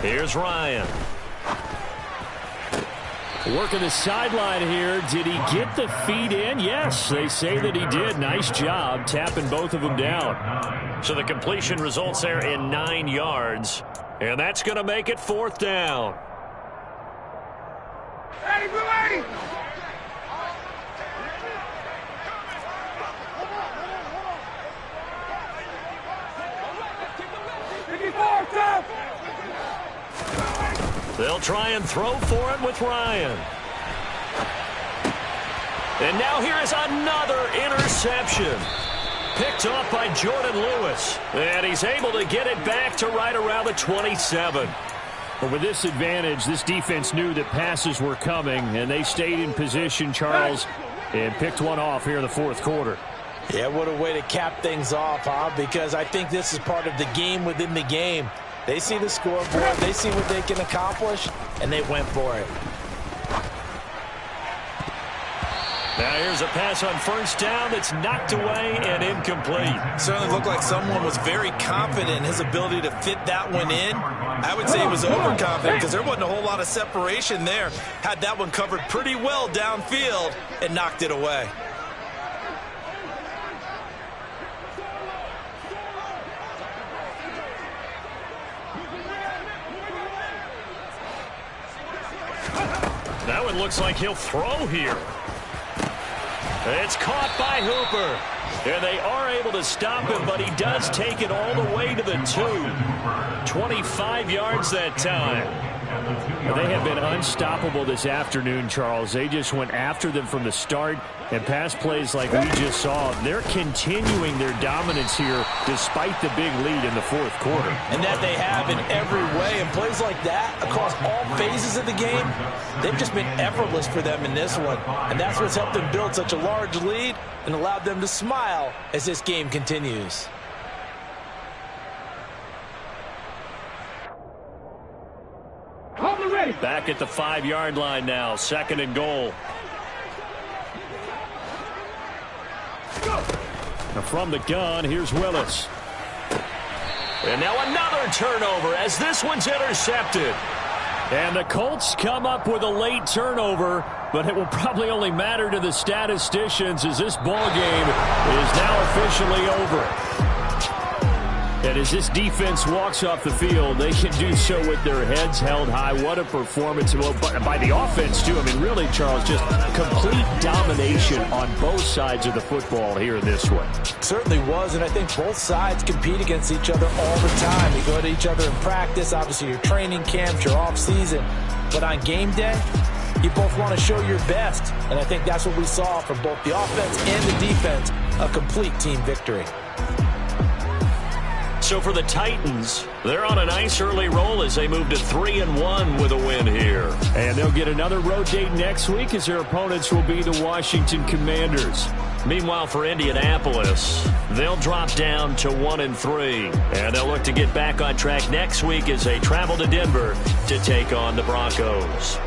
[SPEAKER 3] Here's Ryan. Working the sideline here. Did he get the feet in? Yes, they say that he did. Nice job tapping both of them down. So the completion results there in 9 yards. And that's going to make it 4th down.
[SPEAKER 5] Hey, Billy!
[SPEAKER 3] They'll try and throw for it with Ryan. And now here is another interception. Picked off by Jordan Lewis. And he's able to get it back to right around the 27. But with this advantage, this defense knew that passes were coming, and they stayed in position, Charles, and picked one off here in the 4th quarter.
[SPEAKER 6] Yeah, what a way to cap things off, huh? Because I think this is part of the game within the game. They see the scoreboard, they see what they can accomplish, and they went for it.
[SPEAKER 3] Now here's a pass on 1st down that's knocked away and incomplete.
[SPEAKER 2] Certainly looked like someone was very confident in his ability to fit that one in. I would say he was overconfident because there wasn't a whole lot of separation there. Had that one covered pretty well downfield and knocked it away.
[SPEAKER 3] Now it looks like he'll throw here. It's caught by Hooper. And they are able to stop him, but he does take it all the way to the 2. 25 yards that time. They have been unstoppable this afternoon, Charles. They just went after them from the start, and pass plays like we just saw. They're continuing their dominance here despite the big lead in the 4th quarter.
[SPEAKER 6] And that they have in every way. And plays like that across all phases of the game, they've just been effortless for them in this one. And that's what's helped them build such a large lead and allowed them to smile as this game continues.
[SPEAKER 3] Back at the 5-yard line now, 2nd and goal. Now from the gun, here's Willis. And now another turnover as this one's intercepted. And the Colts come up with a late turnover, but it will probably only matter to the statisticians as this ball game is now officially over. And as this defense walks off the field, they can do so with their heads held high. What a performance by the offense, too. I mean, really, Charles, just complete domination on both sides of the football here in this one.
[SPEAKER 6] Certainly was, and I think both sides compete against each other all the time. You go to each other in practice, obviously your training camps, your off-season. But on game day, you both want to show your best. And I think that's what we saw from both the offense and the defense, a complete team victory.
[SPEAKER 3] So for the Titans, they're on a nice early roll as they move to 3-1 with a win here. And they'll get another road date next week as their opponents will be the Washington Commanders. Meanwhile, for Indianapolis, they'll drop down to 1-3. And they'll look to get back on track next week as they travel to Denver to take on the Broncos.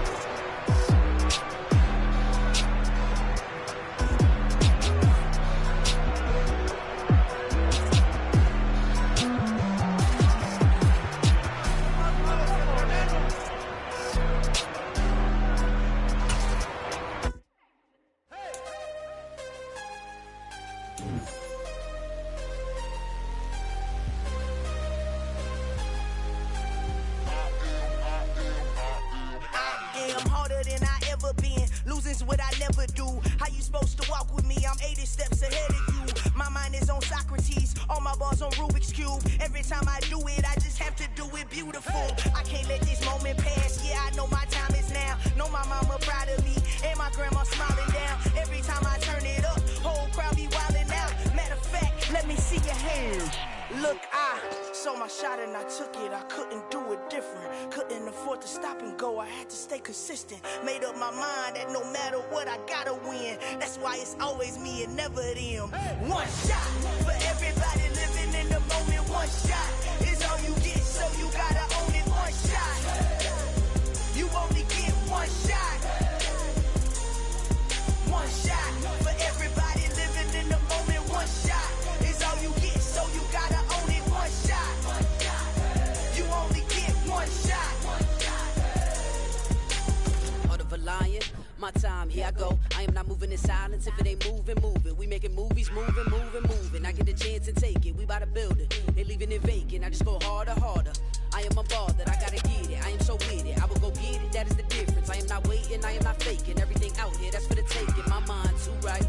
[SPEAKER 7] All my
[SPEAKER 5] my bars on Rubik's Cube. Every time I do it, I just have to do it beautiful. I can't let this moment pass. Yeah, I know my time is now. Know my mama proud of me, and my grandma smiling down. Every time I turn it up, whole crowd be wildin' out. Matter of fact, let me see your hands. Look, I saw my shot and I took it. I couldn't do it different. Couldn't afford to stop and go. I had to stay consistent. Made up my mind that no matter what, I gotta win. That's why it's always me and never them. One shot for everybody living in the moment. One shot is all you get, so you gotta own it. One shot. You only get one shot. One shot for everybody living in the moment. One shot is all you get, so you gotta own it. One shot. You only get one shot.
[SPEAKER 7] Heart of a lion, my time, here I go. I am not moving in silence. If it ain't moving, move it. We making movies, moving. I get a chance and take it. We bout to build it. They leaving it vacant. I just go harder. I am a ball that I gotta get it. I am so with it. I will go get it. That is the difference. I am not waiting. I am not faking. Everything out here, that's for the taking. My mind too right.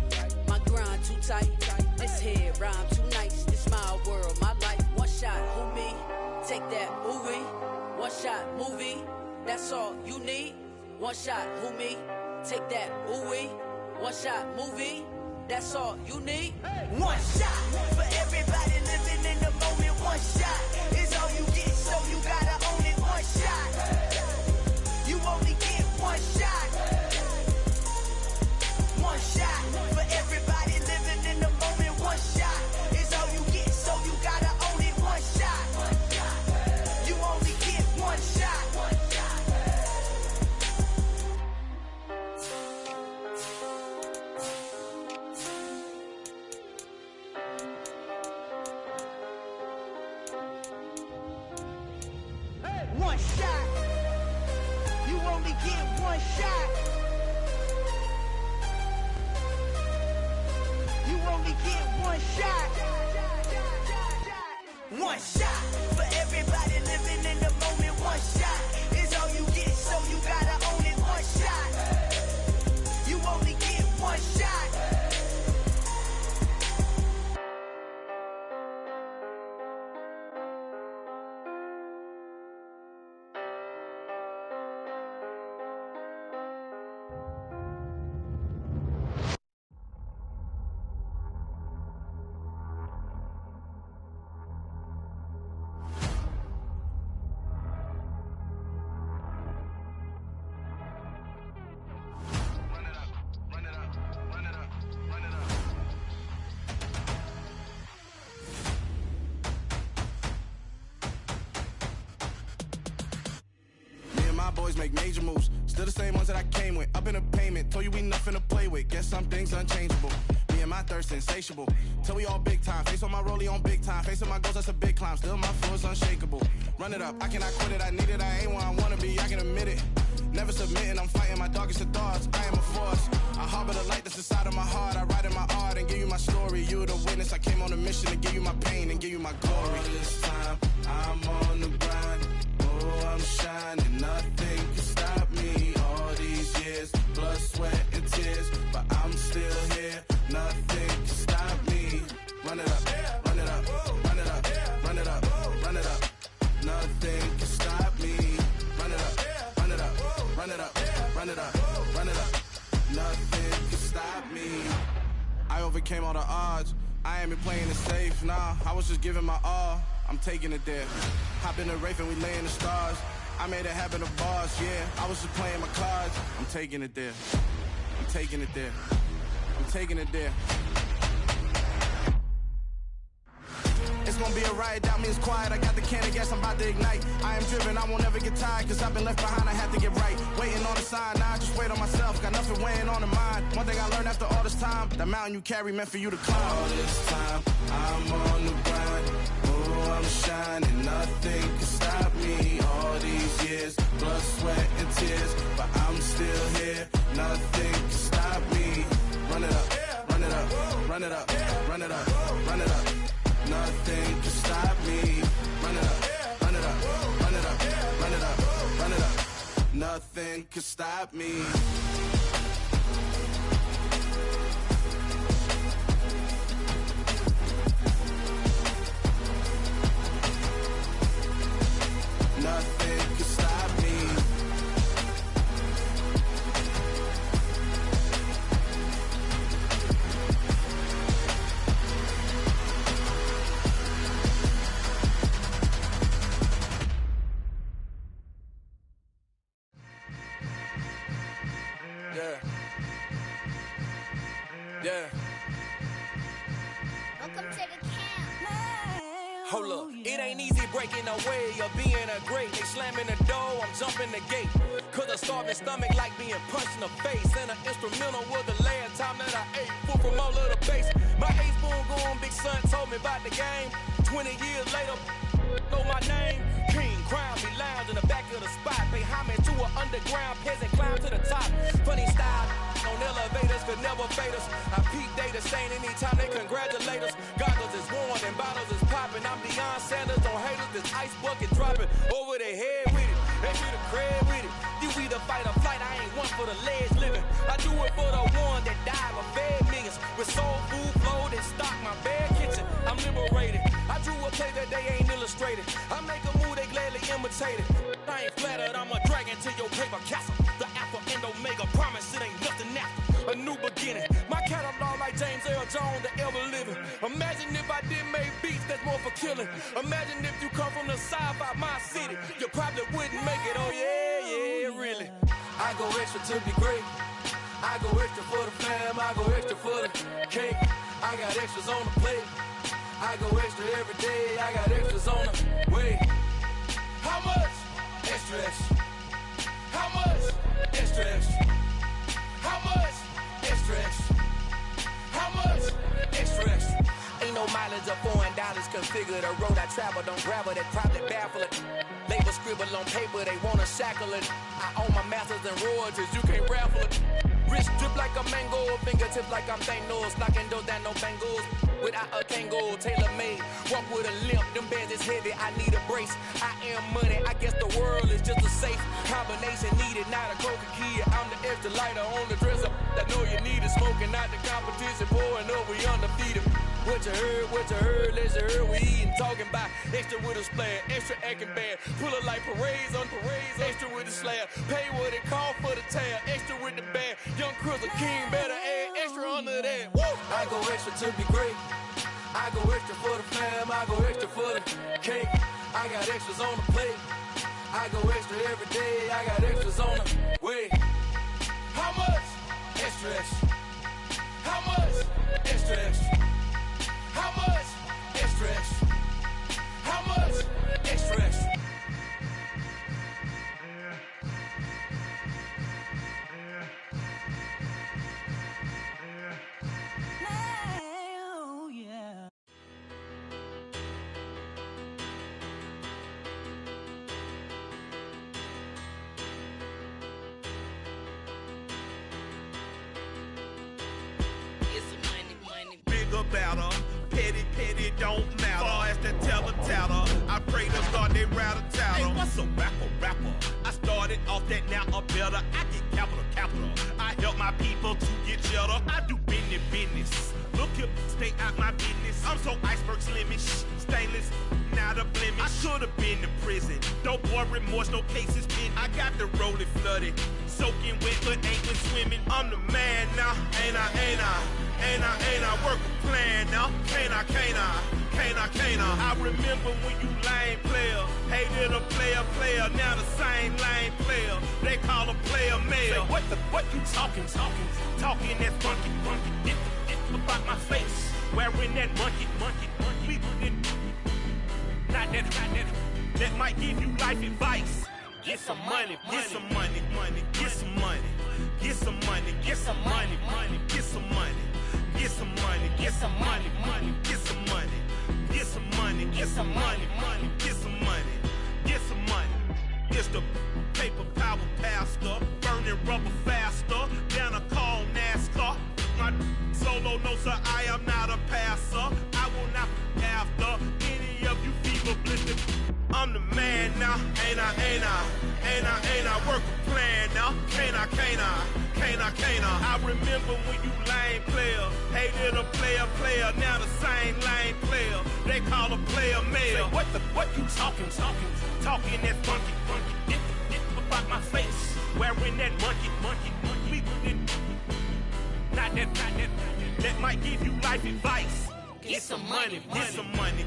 [SPEAKER 7] My grind too tight. This here rhyme too nice. This my world, my life. One shot, who me? Take that, movie. One shot, movie. That's all you need. One shot, who me? Take that, ooh-wee. One shot, movie. That's all you need.
[SPEAKER 5] One shot for everybody living in the moment. One shot is all you get, so you gotta own it. One shot. You only get one shot. One shot for everybody living in the moment. One shot is all you get, so you gotta own it. One shot. You only get one shot. One shot. You only get one shot. You only get one shot. One shot for everybody living in the moment. One shot is all you get, so you gotta own it. One shot. You only get one shot.
[SPEAKER 8] Boys make major moves, still the same ones that I came with. Up in a payment, told you we nothing to play with. Guess some things unchangeable. Me and my thirst insatiable. Till we all big time. Face on my rollie on big time. Facing my goals, that's a big climb. Still my flow is unshakable. Run it up, I cannot quit it. I need it, I ain't where I wanna be. I can admit it. Never submitting, I'm fighting my darkest of thoughts. I am a force. I harbor the light that's inside of my heart. I write in my art and give you my story. You the witness. I came on a mission to give you my pain and give you my glory. All this time, I'm on the grind. Oh, I'm shining. Nothing can stop me. All these years, blood, sweat, and tears. But I'm still here. Nothing can stop me. Run it up, run it up, run it up, run it up, run it up. Nothing can stop me. Run it up, run it up, run it up, run it up, run it up. Nothing can stop me. I overcame all the odds. I ain't been playing it safe, nah. I was just giving my all. I'm taking it there. Hop in the Wraith and we lay in the stars. I made it happen to boss, yeah. I was just playing my cards. I'm taking it there. I'm taking it there. I'm taking it there. It's gonna be a riot, doubt me it's quiet. I got the can of gas, I'm about to ignite. I am driven, I won't ever get tired, cause I've been left behind, I have to get right. Waiting on the sign, now I just wait on myself. Got nothing weighing on the mind. One thing I learned after all this time, that mountain you carry meant for you to climb. All this time, I'm on the grind. Oh, I'm shining, nothing can stop me. All these years, blood, sweat, and tears. But I'm still here, nothing can stop me. Run it up, run it up, run it up, run it up, run it up. Nothing can stop me. Run it up, run it up, run it up, run it up, run it up. Nothing can stop me.
[SPEAKER 9] Hold up, it ain't easy breaking away or being a great. They slamming the door, I'm jumping the gate. Cause a starving stomach like being punched in the face. And an instrumental was the last time that I ate. Food from all of the base. My ace spoon going, big son told me about the game. 20 years later, know my name. King, crown me, lounge in the back of the spot. Pay homage to an underground peasant, climb to the top. Funny style, on elevators could never fade us. I peep data stain anytime they congratulate us. Goggles is worn and bottles is popping. I'm Deion Sanders on haters, this ice bucket dropping over their head with it. They be the crib with it. You either fight or flight, I ain't one for the legs living. I do it for the one that died or fed millions. With soul food flow that stock my bare kitchen. I'm liberated. I drew a play that they ain't illustrated. I make a move, they gladly imitate it. I ain't flattered, I'm a dragon to your paper castle. The alpha and omega, promise it ain't nothing after. A new beginning. My catalog like James Earl Jones, the ever living. Imagine if I didn't make beats that's more for killing. Imagine if you come from the south out my city. You probably wouldn't make it, oh yeah, really. I go extra to be great. I go extra for the fam, I go extra for the cake. I got extras on the plate. I go extra every day, I got extras on the way. How much? Extra, extra. How much? Extra, extra. How much? Extra, extra. How much? Extra, extra. Ain't no mileage of $4 configure the road I travel. Don't gravel that probably baffle it. Label scribble on paper, they wanna shackle it. I own my masters and royalties, you can't raffle it. Wrist drip like a mango, fingertips like I'm Thanos. Knocking those down, no bangles. Without a Kango, tailor made. Walk with a limp, them bands is heavy, I need a brace. I am money, I guess the world is just a safe combination needed, not a coca key. I'm the extra lighter on the dresser. I know you need it, smoking out the competition, pouring up, we undefeated. What you heard, let's hear we eatin', talking about extra with a splash, extra acting bad. Pull it like parades on parades, extra with the slab. Pay what it cost for the tab, extra with the bag. Young Crizzle King better add extra under that. Woo! I go extra to be great. I go extra for the fam, I go extra for the cake. I got extras on the plate. I go extra every day, I got extras on the way. How much? Extra, extra. How much? Extra, extra. How much? Extra, extra. How much? Extra, extra.
[SPEAKER 5] Oh, yeah.
[SPEAKER 10] Bigger battle, petty, don't matter. Far as the teller, I pray to God they rattle tattle. Hey, what's a rapper? I started off that, now I'm better. I get capital. I help my people to get cheddar. I do business. Look here, stay out my business. I'm so iceberg slimish, stainless, not a blemish. I should've been in prison. Don't boy remorse, no cases pinned. I got the rolling flooded, soaking wet, but ain't been swimming. I'm the man now, ain't I work a plan now. Can't I? I remember when you lame player, hated a player, now the same lame player. They call a player male. Say, what you talking that funky. Get about my face, wearing that monkey. We not that might give you life advice. Get some money. It's the paper power pastor, burning rubber faster than a call NASCAR. My solo, no sir, I am not a passer. I will not after any of you fever blistered. I'm the man now, ain't I work a plan now. Can't I remember when you lame player, hated a player, now the same lame player. They call a player male. Say, what you talking that funky. Get about my face, wearing that monkey. We not that might give you life advice. Get some money. Get some money.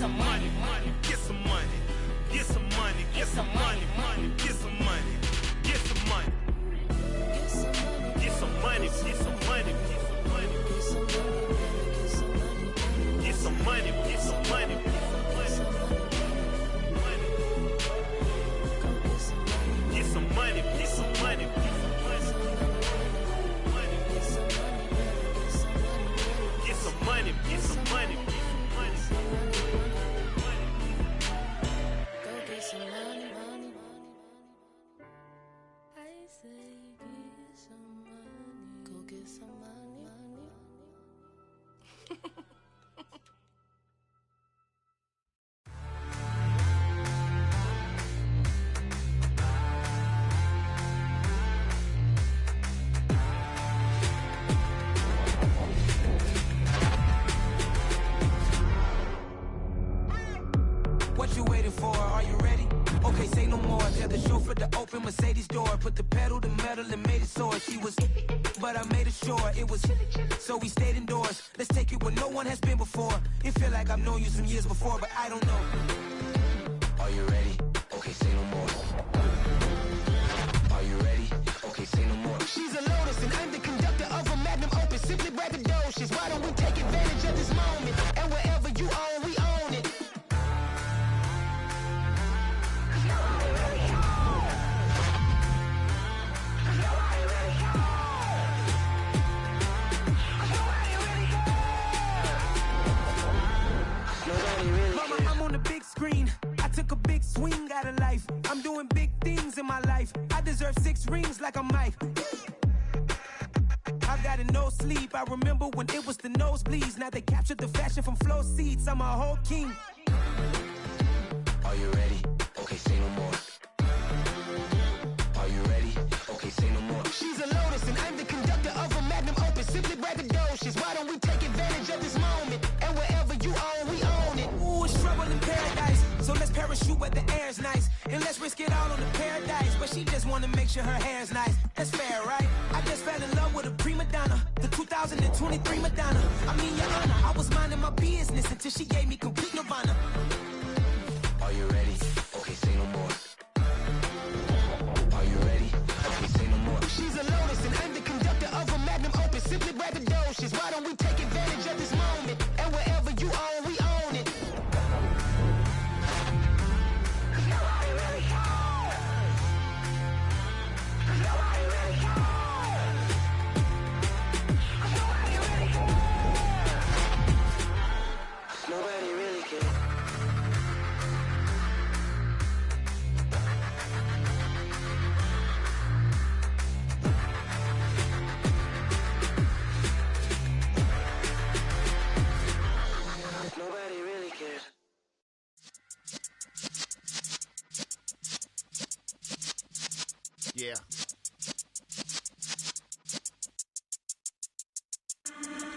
[SPEAKER 5] some money, money.
[SPEAKER 10] Get some money. Get some money. Get some money, money. Get some money. Get some money. Get some money. Get some money. Get some money. Get some money. Get some money. Get some money. Get some money. Get some money.
[SPEAKER 5] Go get some money, money. I say get some money. Go get some money, money.
[SPEAKER 11] What you waiting for? Are you ready? Okay, say no more. Tell the chauffeur to open Mercedes door. Put the pedal to metal and made it soar. She was, but I made it sure it was. So we stayed indoors. Let's take it where no one has been before. It feel like I've known you some years before, but I don't know. Are you ready? Okay, say no more. Are you ready? Okay, say no more. She's a Lotus and I'm the conductor of a magnum opus. Simply braggadocious. Why don't we take advantage of this moment? And wherever you own, we own it. Mama, I'm on the big screen. I took a big swing out of life. I'm doing big things in my life. I deserve 6 rings like a Mike. I've got no sleep. I remember when it was the nosebleeds. Now they captured the fashion from flow seats. I'm a whole king. Are you ready? Okay, say no more. Are you ready? Okay, say no more. She's a Lotus and I'm the conductor of a magnum opus. Simply braggadocious. Why don't we take advantage of this moment? And wherever you own, we own it. Ooh, it's trouble in paradise. So let's parachute where the air's nice. And let's risk it all on the paradise. But she just wanna make sure her hair's nice. That's fair, right? I just fell in love with a prima donna. The 2023 Madonna. I mean, your honor, I was minding my business until she gave me complete nirvana. Are you ready? Okay, say no more. Are you ready? Okay, say no more. She's a Lotus and I'm the conductor of a magnum opus. Simply braggadocious. Why don't we take advantage of this moment? And wherever you own, we own it. Nobody really cares. Nobody really cares.
[SPEAKER 10] Yeah.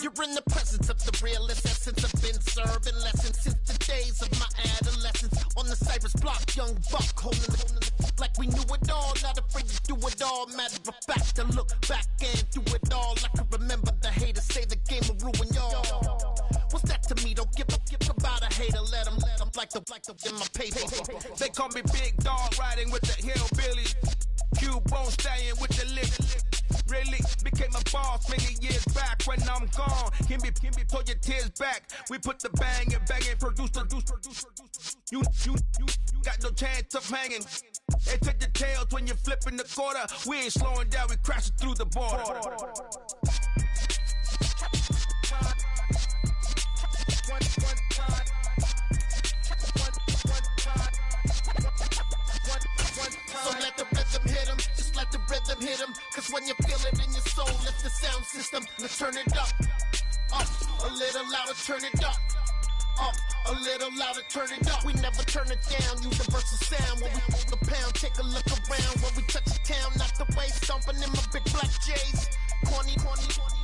[SPEAKER 10] You're in the presence of the realest essence. I've been serving lessons since the days of my adolescence. On the Cypress block, young buck holding it like we knew it all. Not afraid to do it all. Matter of fact, to look back and do it all. I can remember the haters say the game will ruin y'all. What's that to me? Don't give about a hater. Let them like the in my paper.
[SPEAKER 12] They call me Big Dog, riding with the hillbillies. Q-Bone stallion with the lips. Really became a boss many years back. When I'm gone, can be pull your tears back. We put the bang and produce. You got no chance of hanging. They take the tails when you're flipping the quarter. We ain't slowing down, we crashing through the border.
[SPEAKER 10] So let the rhythm hit him, just let the rhythm hit him. Cause when you feel it in your soul, lift the sound system. Let's turn it up, a little louder, turn it up. A little louder, turn it up. We never turn it down, universal sound. When we hold the pound, take a look around. When we touch the town, not the way, stomping in my big black J's. Corny,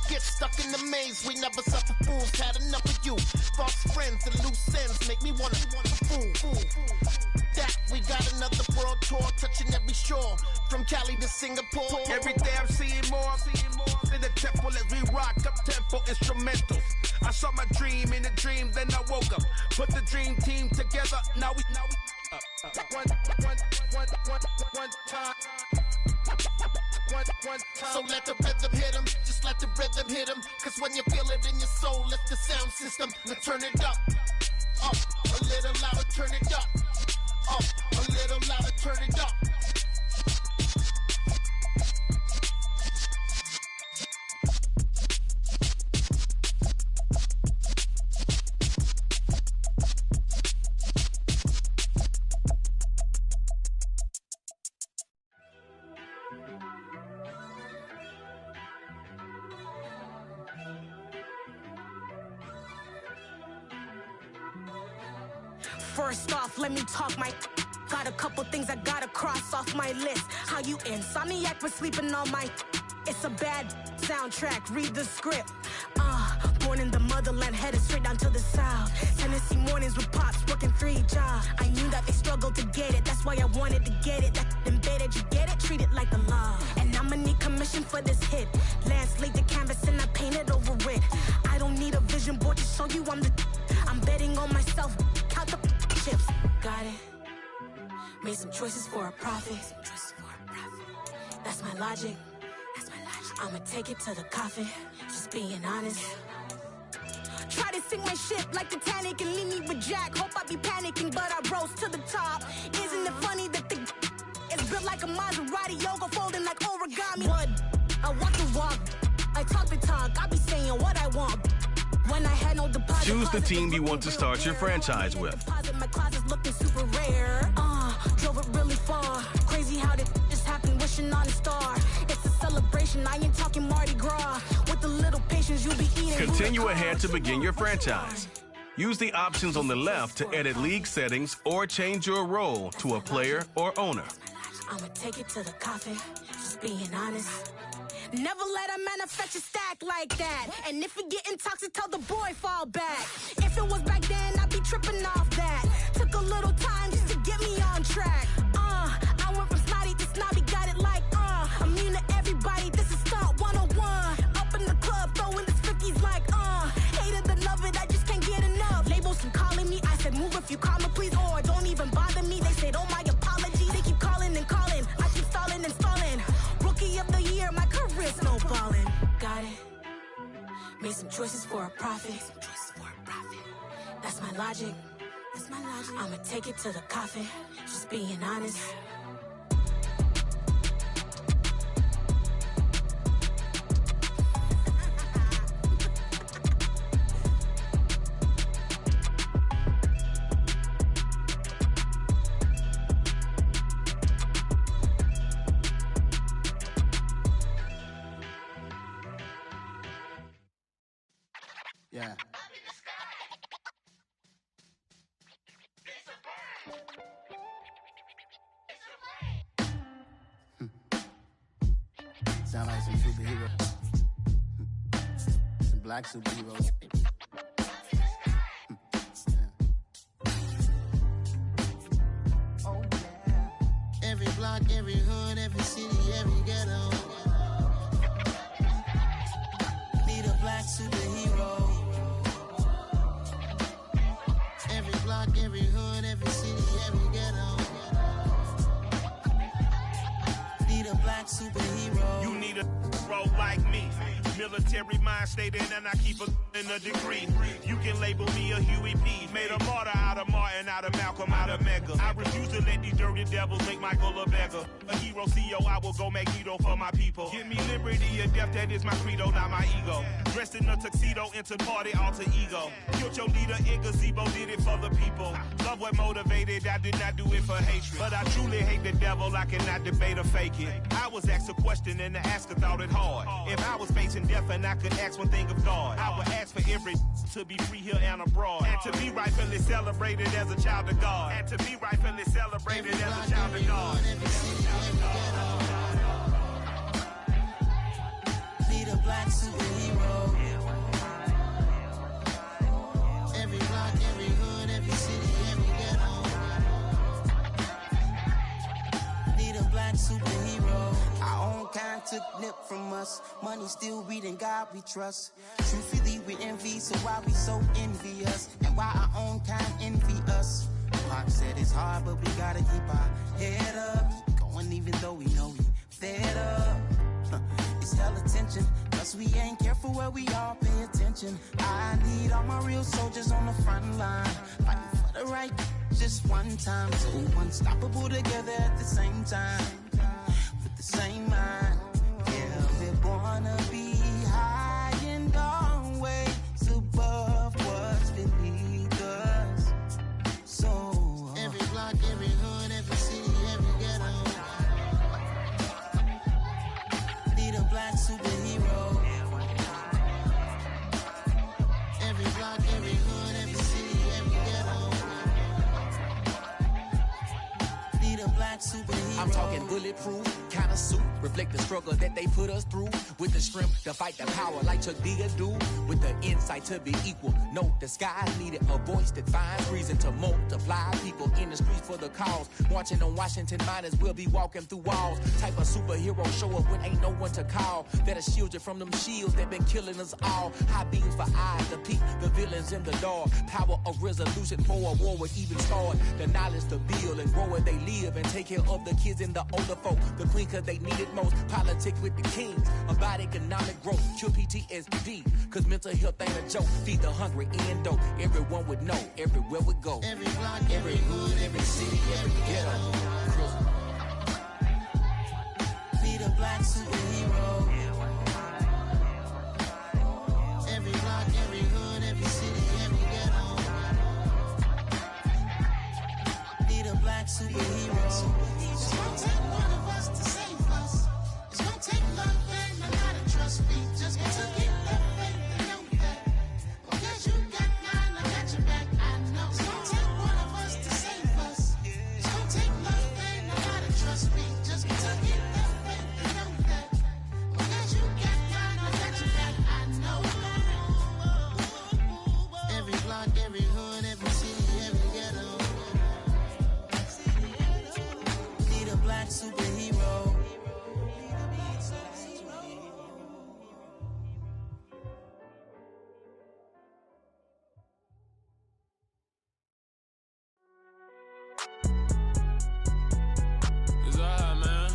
[SPEAKER 10] get stuck in the maze. We never suffer fools, had enough of you. False friends and loose ends make me wanna fool. That we got another world tour, touching every shore, from Cali to Singapore.
[SPEAKER 12] Every day I'm seeing more in the temple as we rock up tempo instrumentals. I saw my dream in a dream, then I woke up. Put the dream team Now we one time.
[SPEAKER 13] So let the rhythm hit him, just let the rhythm hit him. Cause when you feel it in your soul, lift the sound system. Now turn it up, a little louder, turn it up, a little louder, turn it up.
[SPEAKER 5] First off, let me talk my... Got a couple things I gotta cross off my list. How you insomniac for sleeping on my... It's a bad soundtrack, read the script. Born in the motherland, headed straight down to the south. Tennessee mornings with pops, working 3 jobs. I knew that they struggled to get it, that's why I wanted to get it. That embedded, you get it, treat it like a law. And I'ma need commission for this hit. Lance laid the canvas and I painted over it. I don't need a vision board to show you I'm the... I'm betting on myself, count the chips. Got it. Made some choices for a profit. That's my logic. I'ma take it to the coffin, just being honest. Try to sink my ship like Titanic and leave me with Jack. Hope I be panicking, but I rose to the top. Isn't it funny that the it's built like a Maserati, yoga folding like origami? What? I walk the walk, I talk the talk, I be saying what I want. When I had no deposit,
[SPEAKER 14] choose the team you want to start your franchise with.
[SPEAKER 5] My closet's looking super rare. Drove it really far. Crazy how this just happened, wishing on a star. It's a celebration, I ain't talking Mardi Gras. With a little patience, you'll be eating.
[SPEAKER 14] Continue ahead to begin your franchise. Use the options on the left to edit league settings or change your role to a player or owner.
[SPEAKER 5] I'ma take it to the coffin, just being honest. Never let a manufacture stack like that. And if it getting toxic, tell the boy fall back. If it was back then, I'd be tripping off that. Took a little time just to get me on track. I went from snotty to snobby, got it like, immune to everybody, this is stunt 101. Up in the club, throwing this 50s like, hate it, and love it, I just can't get enough. Labels from calling me, I said move if you call me, please, or don't even bother me. They said, oh my apology, they keep calling and calling. I keep stalling and stalling. Rookie of the year, my career snowballing. Got it. Made some choices for a profit. That's my logic. I'ma take it to the coffin, just being honest.
[SPEAKER 13] Yeah. Sound like some superheroes. Some black superheroes. Oh, yeah. Every block, every hood, every city, every ghetto. Need a black superhero. Every block, every hood, every city, every ghetto. Need a black superhero.
[SPEAKER 10] You need a bro like me. Military mind stated, and I keep in a degree. You can label me a Huey P. Made a martyr out of Martin, out of Malcolm, out of Mega. I refuse to let these dirty devils make Michael a beggar. A hero CEO, I will go Magneto for my people. Give me liberty or death, that is my credo, not my ego. Dressed in a tuxedo, into party, alter ego. Killed your leader in gazebo, did it for the people. Love what motivated, I did not do it for hatred. But I truly hate the devil, I cannot debate or fake it. I was asked a question and the asker thought it hard. If I was facing death and I could ask one thing of God, I would ask for every to be free here and abroad. And to be rightfully celebrated as a child of God. And to be rightfully celebrated as a child of God.
[SPEAKER 13] Need a black superhero. Every block, every hood, every city, every ghetto. Need a black superhero. Our own kind took nip from us. Money still reading God we trust. Truthfully we envy, so why we so envious? And why our own kind envy us?
[SPEAKER 11] it's hard, but we gotta keep our head up. Going even though we know we fed up. It's hella tension, cause we ain't careful where we all pay attention. I need all my real soldiers on the front line, fighting for the right just one time. So unstoppable together at the same time, with the same mind. Yeah, we wanna be high and always above what's beneath us. So
[SPEAKER 13] every block, every hood, every city, every ghetto
[SPEAKER 11] need a black superhero.
[SPEAKER 13] Every block, every hood, every city, every ghetto
[SPEAKER 11] need a black superhero.
[SPEAKER 15] I'm talking bulletproof kind of suit, reflect the struggle that they put us through, with the strength to fight the power like Chuck D do, with the insight to be equal. Note the skies needed a voice that finds reason to multiply people in the streets for the cause. Marching on Washington miners will be walking through walls. Type of superhero show up when ain't no one to call. That'll shield you from them shields that been killing us all. High beams for eyes to peek the villains in the dark. Power of resolution for a war would even start. The knowledge to build and grow where they live and take care of the kids and the older folk. The queen cause they need it most. Politics with the kings about economic growth. Cure PTSD cause mental health ain't a joke. Feed the hungry and dope. Everyone would know everywhere we go.
[SPEAKER 13] Every block, every hood, every city, every ghetto.
[SPEAKER 11] Need a black superhero.
[SPEAKER 13] Every block, every hood, every city, every ghetto
[SPEAKER 11] need a black superhero.
[SPEAKER 13] It's gonna take one of us to save us. It's gonna take love and a lot of trust. We just got to get that faith and know that. Because you got mine, I got your back, I know. It's gonna take one of us to save us. It's gonna take love and a lot of trust. We just got to get that faith and know that. Because you got mine, I got your back, I know. Every block, every hood, every city, every ghetto
[SPEAKER 11] need a black superhero.
[SPEAKER 16] It's alright, man.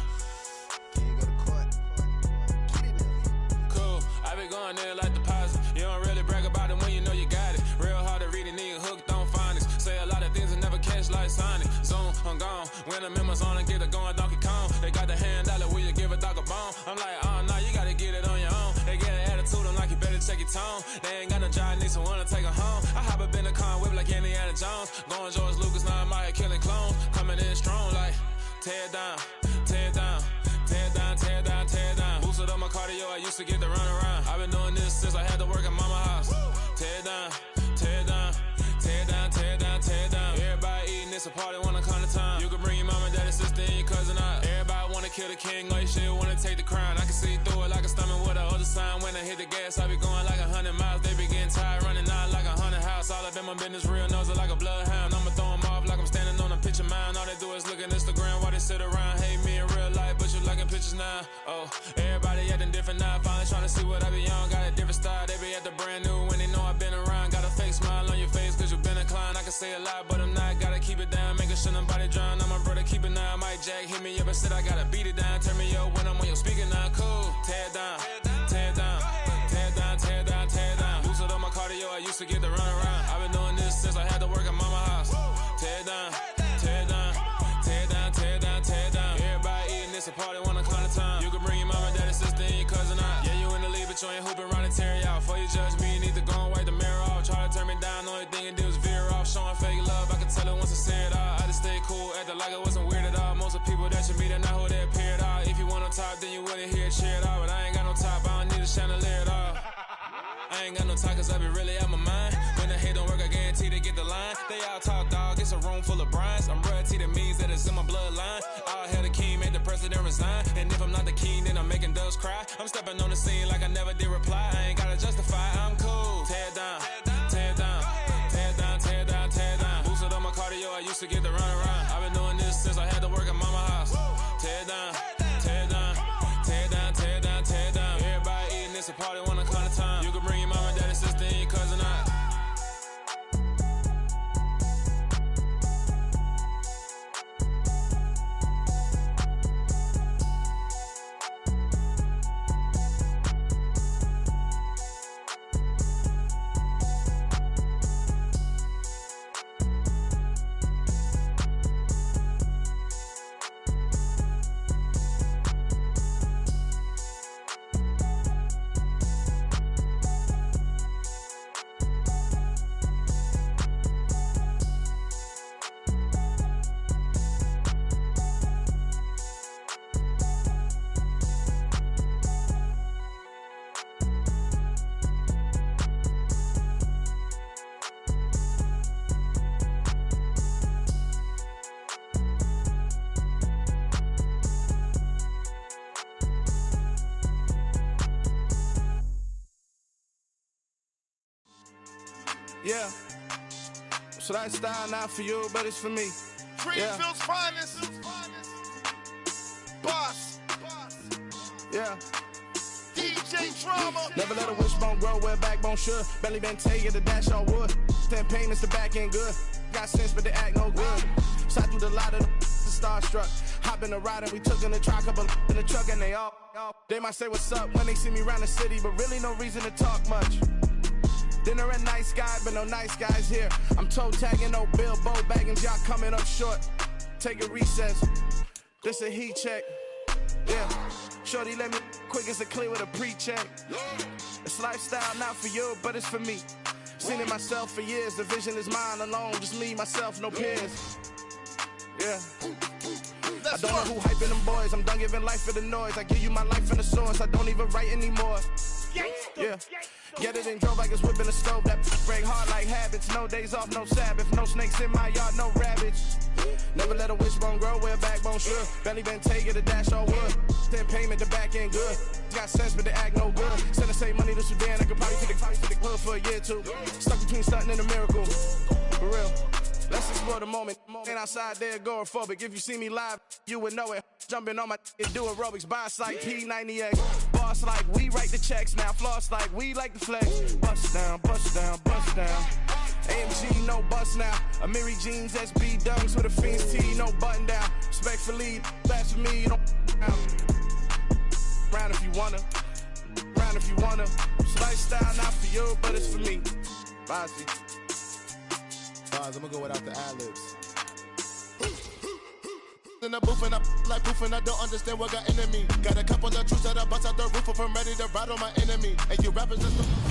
[SPEAKER 16] Cool. I be going there like deposit. You don't really brag about it when you know you got it. Real hard to read a nigga hooked on phonics. Say a lot of things and never catch like Sonic. Zoom, I'm gone. When the members on and get it going Donkey Kong. They got the hand dollar, will you give a dog a bone? I'm like, oh no, you gotta get it on your own. They get an attitude, I'm like, you better check your tone. They ain't got no job, need someone to take her home. I hop up in the car, whip like Indiana Jones. Going George Lucas, now I'm out here killing clones. Coming in strong like, tear down, tear down, tear down, tear down, tear down. Boosted up my cardio, I used to get to run around. I've been doing this since I had to work at mama house. Tear down, tear down, tear down, tear down, tear down. Everybody eating, it's a party, wanna come to time. You can bring your mama, daddy, sister, and your cousin out. Everybody wanna kill the king, or you shit wanna take the crown. I can see through it like a stomach with a other sign. When I hit the gas, I be going like 100 miles. They be getting tired, running out like 100 house. All up in my business, real nose like a bloodhound. I'ma throw them off like I'm standing on a picture mound. All they do is look at Instagram while they sit around. Hate me in real life, but you liking pictures now. Oh, everybody acting different now. Finally trying to see what I be on. Got a different style, they be at the brand new when they know I've been around. Got a fake smile on your face cause you been inclined. I can say a lot, but I'm not. Gotta keep it down, making sure nobody drown. I'm my brother, keep it now. Mike Jack hit me up and said I gotta beat it down. Turn me up when I'm on your speaker now. Cool, tear down, tear down, tear down, tear down, tear down. Boosted up my cardio, I used to get to run around. I've been doing this since I had to work at mama house. Tear down, tear down, tear down, tear down, tear down. Everybody eating, it's a party, wanna come to time. You can bring your mama, daddy, sister, and your cousin out. Yeah, you in the league, but you ain't hooping around and tear you out. Before you judge me, you need to go and wipe the mirror off. Try to turn me down, only thing you do is veer off. Showing fake love, I can tell it once I say it all. I just stay cool, acting like it wasn't weird at all. Most of the people that you meet are not who they appear at all. If you want on top, then you wouldn't hear it cheer at all. But I ain't got no top, I don't need a chandelier at all. I ain't got no talk cause I be really out my mind. When the hate don't work, I guarantee they get the line. They all talk dog, it's a room full of brinds. I'm royalty, that means that it's in my bloodline. All hell the king, made the president resign. And if I'm not the king, then I'm making doves cry. I'm stepping on the scene like I never did reply. I ain't gotta justify, I'm cool. Tear down, tear down, tear down, tear down, tear down. Boosted up my cardio, I used to get to run around. I've been doing this since I had to work at mama house. Tear down, tear down, tear down, tear down, tear down. Everybody eating, it's a party, wanna come to time. You can bring your mama, daddy, sister, and your cousin out.
[SPEAKER 8] Yeah. So that style not for you, but it's for me.
[SPEAKER 13] Greenfield's finest. Boss.
[SPEAKER 8] Yeah.
[SPEAKER 13] DJ Drama.
[SPEAKER 8] Never let a wishbone grow where a backbone should. Belly been taken the dash all wood. 10 payments, the back end good. Got sense, but they act no good. Shot through the lot of the starstruck. Hop in the ride and we took in the truck, up in the truck and they all. They might say what's up when they see me around the city, but really no reason to talk much. Dinner a nice guy, but no nice guys here. I'm toe tagging, no Bilbo bagging, y'all coming up short. Take a recess. This a heat check. Yeah. Shorty let me quick as a clear with a pre-check. It's lifestyle not for you, but it's for me. Seen it myself for years. The vision is mine alone. Just me, myself, no peers. Yeah. I don't know who hyping them boys. I'm done giving life for the noise. I give you my life in the source. I don't even write anymore. Yeah. Get it and drove like it's whipping the stove. That break hard like habits. No days off, no Sabbath. No snakes in my yard, no rabbits. Never let a wishbone grow where a backbone should. Belly been taking the dash all wood. 10 payment, the back end good. Got sense, but they act no good. Send the same money to Sudan. I could probably take the hood for a year or two. Stuck between stunting and a miracle. For real. Let's explore the moment. Ain't outside there agoraphobic. If you see me live, you would know it. Jumping on my and do aerobics. Boss like P90X. Boss like we write the checks now. Floss like we like the flex. Bust down, bust down, bust down. AMG, no bust now. Amiri jeans, SB dunks with a Fiends T, no button down. Respectfully, that's for me, you don't round if you wanna. Round if you wanna. It's lifestyle not for you, but it's for me. Bossy.
[SPEAKER 13] I'm gonna go without the ad-libs. In the booth and I like proof and I don't understand what got enemy. Got a couple of truths that I bust out the roof if I'm ready to ride on my enemy. And you rappers just